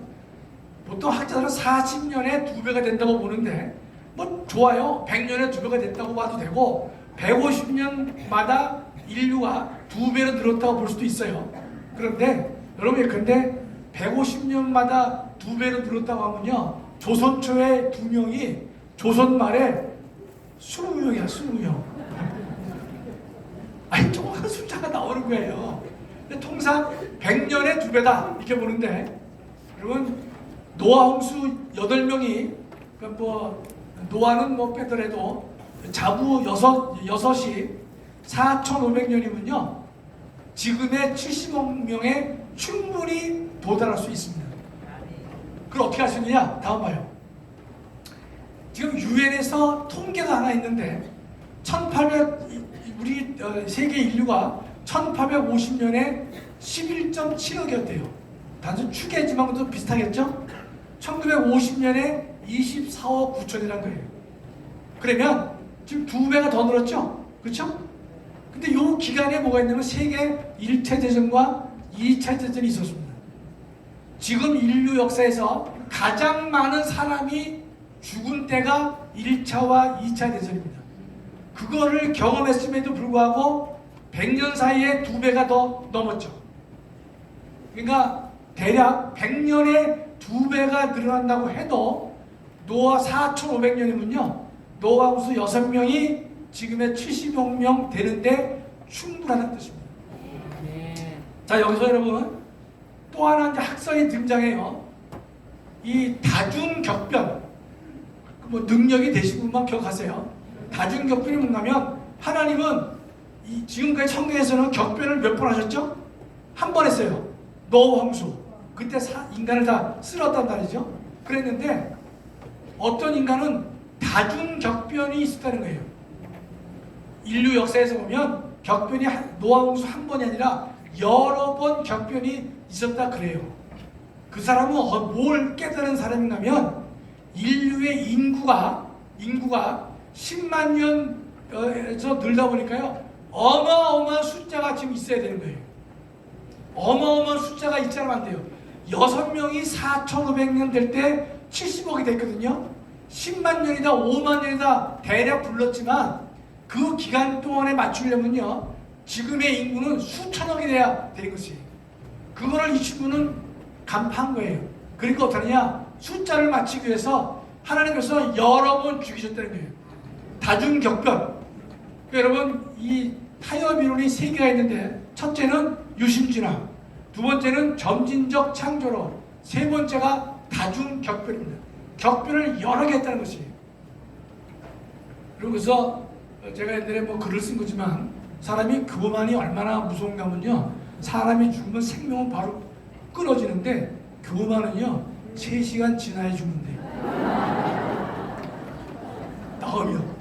보통 학자들은 40년에 2배가 된다고 보는데, 뭐 좋아요. 100년에 2배가 됐다고 봐도 되고, 150년마다 인류가 2배로 늘었다고 볼 수도 있어요. 그런데 여러분, 근데 150년마다 2배로 늘었다고 하면요, 조선 초에 2명이 조선 말에 20명이야, 20명. 아니, 정확한 숫자가 나오는 거예요. 근데 통상 100년에 2배다 이렇게 보는데, 여러분, 노아 홍수 8명이, 그러니까 뭐 노아는 뭐 빼더라도 자부 6이 4,500년이면요 지금의 70억 명에 충분히 도달할 수 있습니다. 그걸 어떻게 할 수 있느냐? 다음 봐요. 지금 유엔에서 통계가 하나 있는데, 우리 세계 인류가 1850년에 11.7억이었대요. 단순 추계지만 그것도 비슷하겠죠? 1950년에 24억 9천이라는 거예요. 그러면 지금 2배가 더 늘었죠? 그렇죠? 근데 이 기간에 뭐가 있냐면 세계 1차 대전과 2차 대전이 있었습니다. 지금 인류 역사에서 가장 많은 사람이 죽은 때가 1차와 2차 대전입니다. 그거를 경험했음에도 불구하고 100년 사이에 2배가 더 넘었죠. 그러니까 대략 100년에 2배가 늘어난다고 해도 노아 4,500년이면요 노아 홍수 6명이 지금의 70억 명 되는데 충분하다는 뜻입니다. 자, 여기서 여러분 또 하나 이제 학설이 등장해요. 이 다중격변, 뭐 능력이 되신 분만 기억하세요. 다중격변이 뭔가면, 하나님은 지금까지 성경에서는 격변을 몇 번 하셨죠? 한 번 했어요. 노아 홍수. 그때 인간을 다 쓸었단 말이죠. 그랬는데 어떤 인간은 다중격변이 있었다는 거예요. 인류 역사에서 보면 격변이 노아홍수 한 번이 아니라 여러 번 격변이 있었다 그래요. 그 사람은 뭘 깨달은 사람인가면 인류의 인구가 10만 년에서 늘다 보니까요 어마어마한 숫자가 지금 있어야 되는 거예요. 어마어마한 숫자가 있자면 안 돼요. 6명이 4,500년 될 때 70억이 됐거든요. 10만 년이다 5만 년이다 대략 불렀지만 그 기간 동안에 맞추려면요 지금의 인구는 수천억이 돼야 되는 것이에요. 그거를 이 친구는 간파한 거예요. 그러니까 어떠느냐, 숫자를 맞추기 위해서 하나님께서 여러 번 죽이셨다는 거예요. 다중격변. 여러분 이 타협 이론이 세 개가 있는데, 첫째는 유심진화, 두 번째는 점진적 창조론, 세 번째가 다중격변입니다. 격변을 여러 개 했다는 것이에요. 그러고서 제가 옛날에 뭐 글을 쓴 거지만, 사람이 교만이 얼마나 무서운가면요, 사람이 죽으면 생명은 바로 끊어지는데 교만은요 3시간 지나야 죽는데, 나오면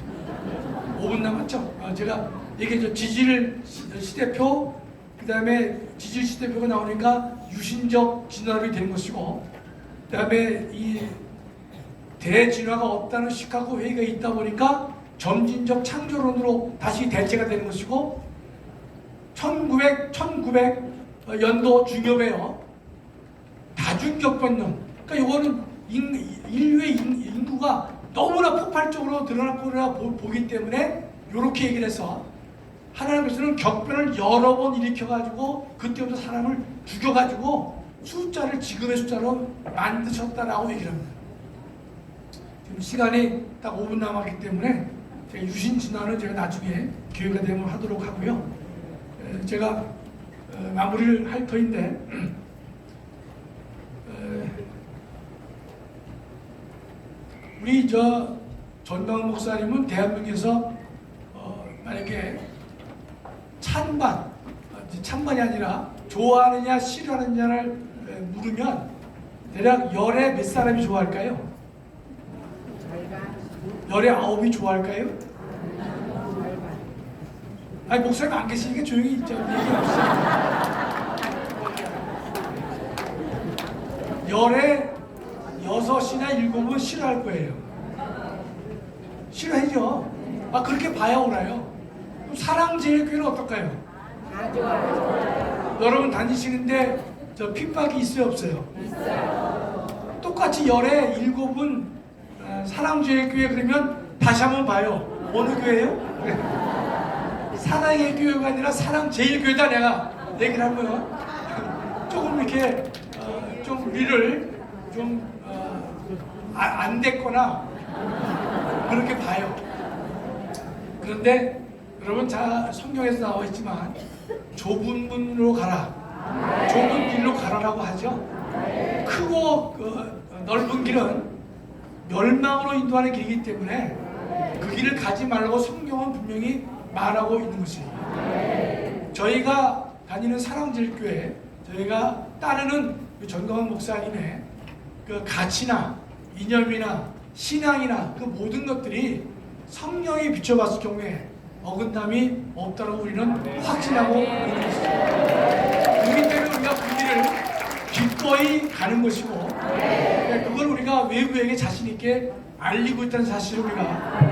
5분 남았죠? 제가 이게 지질 시대표, 그 다음에 지질 시대표가 나오니까 유신적 진화론이 된 것이고, 그 다음에 이 대진화가 없다는 시카고 회의가 있다 보니까 점진적 창조론으로 다시 대체가 되는 것이고, 1900년도 중엽에요 다중격변론. 그러니까 이거는 인류의 인구가 너무나 폭발적으로 늘어날 거라 보기 때문에 이렇게 얘기를 해서, 하나님께서는 격변을 여러 번 일으켜가지고 그때부터 사람을 죽여가지고 숫자를 지금의 숫자로 만드셨다라고 얘기를 합니다. 지금 시간이 딱 5분 남았기 때문에 제가 유신진화는 제가 나중에 기회가 되면 하도록 하고요. 제가 마무리를 할 터인데, 우리 전광 목사님은 대한민국에서 만약에 찬반이 아니라 좋아하느냐 싫어하느냐를 물으면 대략 열에 몇 사람이 좋아할까요? 열에 9이 좋아할까요? 아니, 목사님 안 계시니까 조용히 얘기합시다. 열에 6이나 7은 싫어할 거예요. 싫어하죠. 그렇게 봐야 오나요? 그럼 사랑제일교회는 어떨까요? 다 좋아요. 여러분 다니시는데 핍박이 있어요, 없어요? 있어요. 똑같이 열에 7은 사랑제일교회, 그러면 다시 한번 봐요. 어느 교회예요? 사랑의 교회가 아니라 사랑제일교회다 내가 얘기를 하면 조금 이렇게 좀 우리를 좀 안 됐거나 그렇게 봐요. 그런데 여러분, 성경에서 나와 있지만 좁은 문으로 가라, 좁은 길로 가라라고 하죠. 크고 넓은 길은 멸망으로 인도하는 길이기 때문에 그 길을 가지 말라고 성경은 분명히 말하고 있는 것이에요. 저희가 다니는 사랑제일교회, 저희가 따르는 전광훈 목사님의 그 가치나 이념이나 신앙이나 그 모든 것들이 성령이 비춰봤을 경우에 어긋남이 없다고 우리는 확신하고 있는 것이죠. 그렇기 때문에 우리가 그 길을 기꺼이 가는 것이고, 그걸 우리가 외부에게 자신 있게 알리고 있다는 사실을 우리가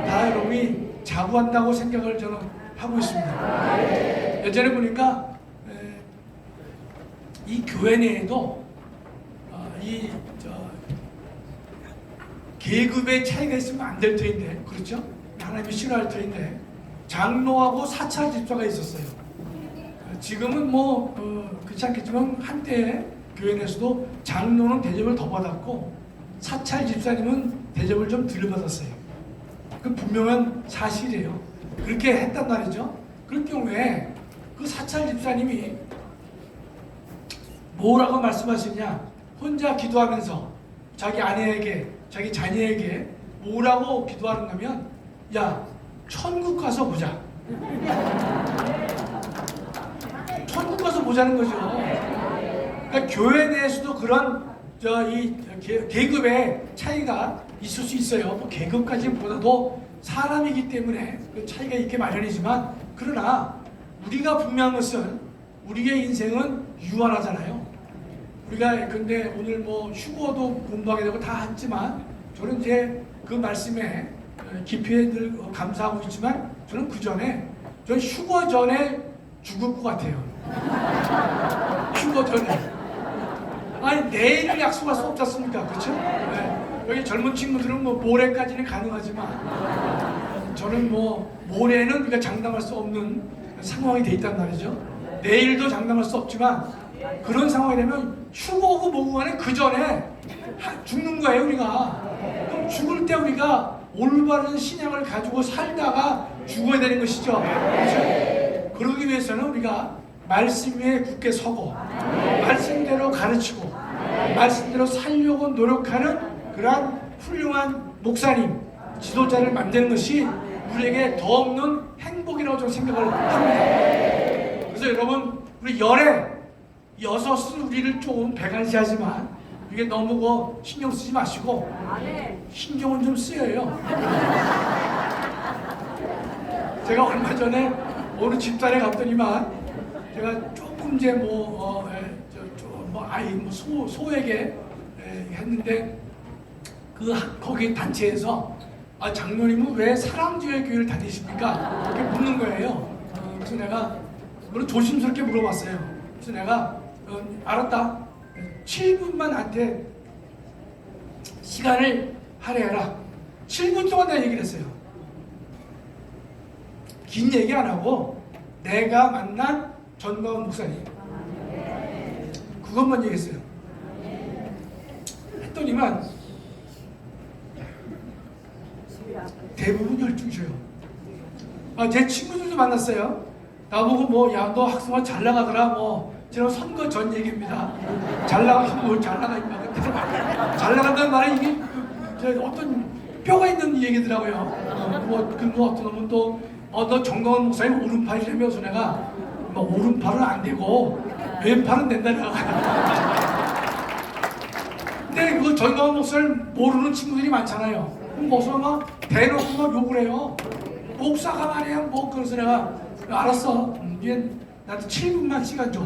다 여러분이 자부한다고 생각을 저는 하고 있습니다. 예전에 보니까 이 교회 내에도 계급의 차이가 있으면 안 될 터인데, 그렇죠? 하나님이 싫어할 터인데, 장로하고 사찰 집사가 있었어요. 지금은 그렇지 않겠지만 한때 교회 내에서도 장로는 대접을 더 받았고 사찰 집사님은 대접을 좀 덜 받았어요. 그 분명한 사실이에요. 그렇게 했단 말이죠. 그럴 경우에 그 사찰 집사님이 뭐라고 말씀하시냐, 혼자 기도하면서 자기 아내에게, 자기 자녀에게 뭐라고 기도하는가 하면, 야, 천국 가서 보자. 천국 가서 보자는 거죠. 그러니까 교회 내에서도 그런 계급의 차이가 있을 수 있어요. 계급까지보다도 사람이기 때문에 그 차이가 있게 마련이지만, 그러나 우리가 분명한 것은 우리의 인생은 유한하잖아요. 우리가 근데 오늘 뭐 휴거도 공부하게 되고 다 했지만 저는 이제 그 말씀에 깊이 늘 감사하고 있지만 저는 그 전에 전 휴거 전에 죽을 것 같아요. 휴거 전에. 아니 내일을 약속할 수 없지 않습니까? 그렇죠? 네. 여기 젊은 친구들은 뭐 모레까지는 가능하지만 저는 뭐 모레는 우리가 장담할 수 없는 상황이 돼 있단 말이죠. 내일도 장담할 수 없지만 그런 상황이 되면 휴거고 뭐고 간에 그 전에 죽는 거예요 우리가. 그럼 죽을 때 우리가 올바른 신앙을 가지고 살다가 죽어야 되는 것이죠. 그렇죠? 그러기 위해서는 우리가 말씀 위에 굳게 서고 말씀대로 가르치고 말씀대로 살려고 노력하는 그러한 훌륭한 목사님, 지도자를 만드는 것이 우리에게 더 없는 행복이라고 저는 생각을 합니다. 그래서 여러분 우리 여섯은 우리를 조금 배관시하지만 이게 너무 신경 쓰지 마시고 신경은 좀 쓰여요. 제가 얼마 전에 어느 집단에 갔더니만 제가 조금 이제 아이 소에게 했는데 거기 단체에서 장로님은 왜 사랑교회 교회를 다니십니까? 이렇게 묻는 거예요. 그래서 내가 물론 조심스럽게 물어봤어요. 그래서 내가 알았다. 7분만 나한테 시간을 할애해라. 7분 동안 내가 얘기를 했어요. 긴 얘기 안 하고 내가 만난 전광훈 목사님 그것만 얘기했어요. 했더니만 대부분 열중셔요. 제 친구들도 만났어요. 나보고 너 학생활 잘 나가더라. 제가 선거 전 얘기입니다. 잘 나가 임마. 잘 나간다는 말에 이게 어떤 뼈가 있는 얘기더라고요. 어떤 놈은 또 너 정광훈 목사님 오른팔이라면서 내가 오른팔은 안 되고 왼팔은 된다 내가. 근데 그 정광훈 목사를 모르는 친구들이 많잖아요. 그래서 막 대놓고 막 욕을 해요. 목사가 말이야 그래서 내가 알았어. 이제 나한테 7분만 시간 줘.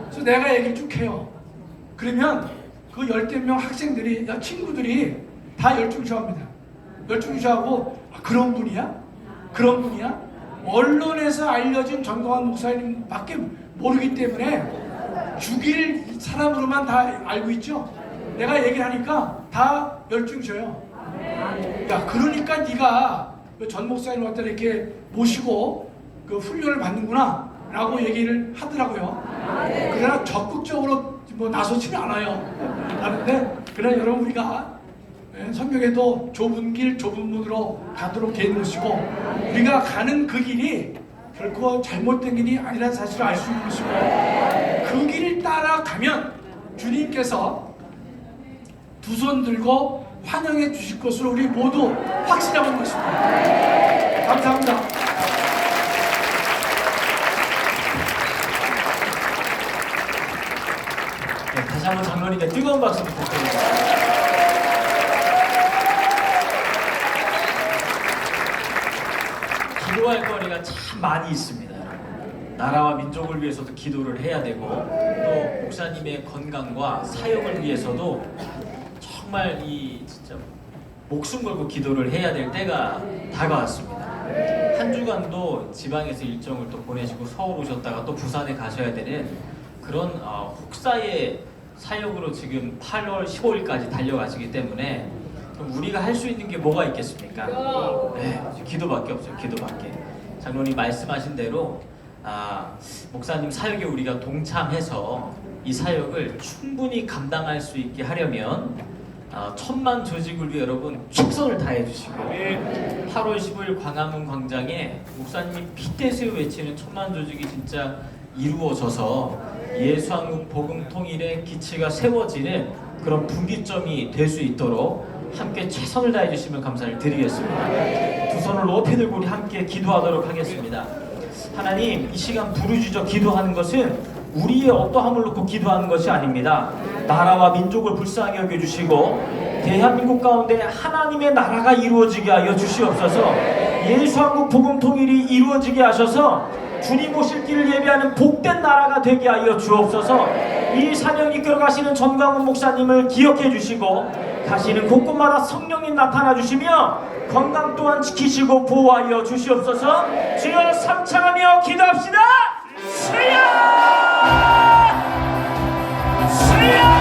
그래서 내가 얘기를 쭉 해요. 그러면 그 10대 명 학생들이 친구들이 다 열중시합니다. 열중시하고 그런 분이야? 그런 분이야? 언론에서 알려진 전광훈 목사님밖에 모르기 때문에 죽일 사람으로만 다 알고 있죠. 내가 얘기를 하니까 다 열중셔요. 야, 그러니까 네가 전 목사님 왔다 이렇게 모시고 그 훈련을 받는구나 라고 얘기를 하더라고요. 그러나 적극적으로 나서지는 않아요. 하는데 그러나 여러분 우리가 성경에도 좁은 길 좁은 문으로 가도록 되는 것이고 우리가 가는 그 길이 결코 잘못된 길이 아니라는 사실을 알 수 있는 것이고 그 길을 따라가면 주님께서 두 손 들고 환영해 주실 것으로 우리 모두 확신하고 있습니다. 감사합니다. 네, 다시 한번 장로님께 뜨거운 박수 부탁드립니다. 기도할 거리가 참 많이 있습니다. 나라와 민족을 위해서도 기도를 해야 되고 또 목사님의 건강과 사역을 위해서도 정말 진짜 목숨 걸고 기도를 해야 될 때가 다가왔습니다. 한 주간도 지방에서 일정을 또 보내시고 서울 오셨다가 또 부산에 가셔야 되는 그런 혹사의 사역으로 지금 8월 15일까지 달려가시기 때문에 그럼 우리가 할 수 있는 게 뭐가 있겠습니까? 네, 기도밖에 없어요. 기도밖에. 장로님 말씀하신 대로 목사님 사역에 우리가 동참해서 이 사역을 충분히 감당할 수 있게 하려면 천만 조직을 위해 여러분 최선을 다해 주시고 8월 15일 광화문 광장에 목사님이 핏대세워 외치는 천만 조직이 진짜 이루어져서 예수한국 복음 통일의 기치가 세워지는 그런 분기점이 될 수 있도록 함께 최선을 다해 주시면 감사를 드리겠습니다. 두 손을 높이 들고 우리 함께 기도하도록 하겠습니다. 하나님, 이 시간 부르짖어 기도하는 것은 우리의 어떠함을 놓고 기도하는 것이 아닙니다. 나라와 민족을 불쌍히 여겨주시고 대한민국 가운데 하나님의 나라가 이루어지게 하여 주시옵소서. 예수한국 복음 통일이 이루어지게 하셔서 주님 오실 길을 예비하는 복된 나라가 되게 하여 주옵소서. 이 사명 이끌어 가시는 전광훈 목사님을 기억해 주시고 가시는 곳곳마다 성령님 나타나 주시며 건강 또한 지키시고 보호하여 주시옵소서. 주여 삼창하며 기도합시다. 주여! 주여!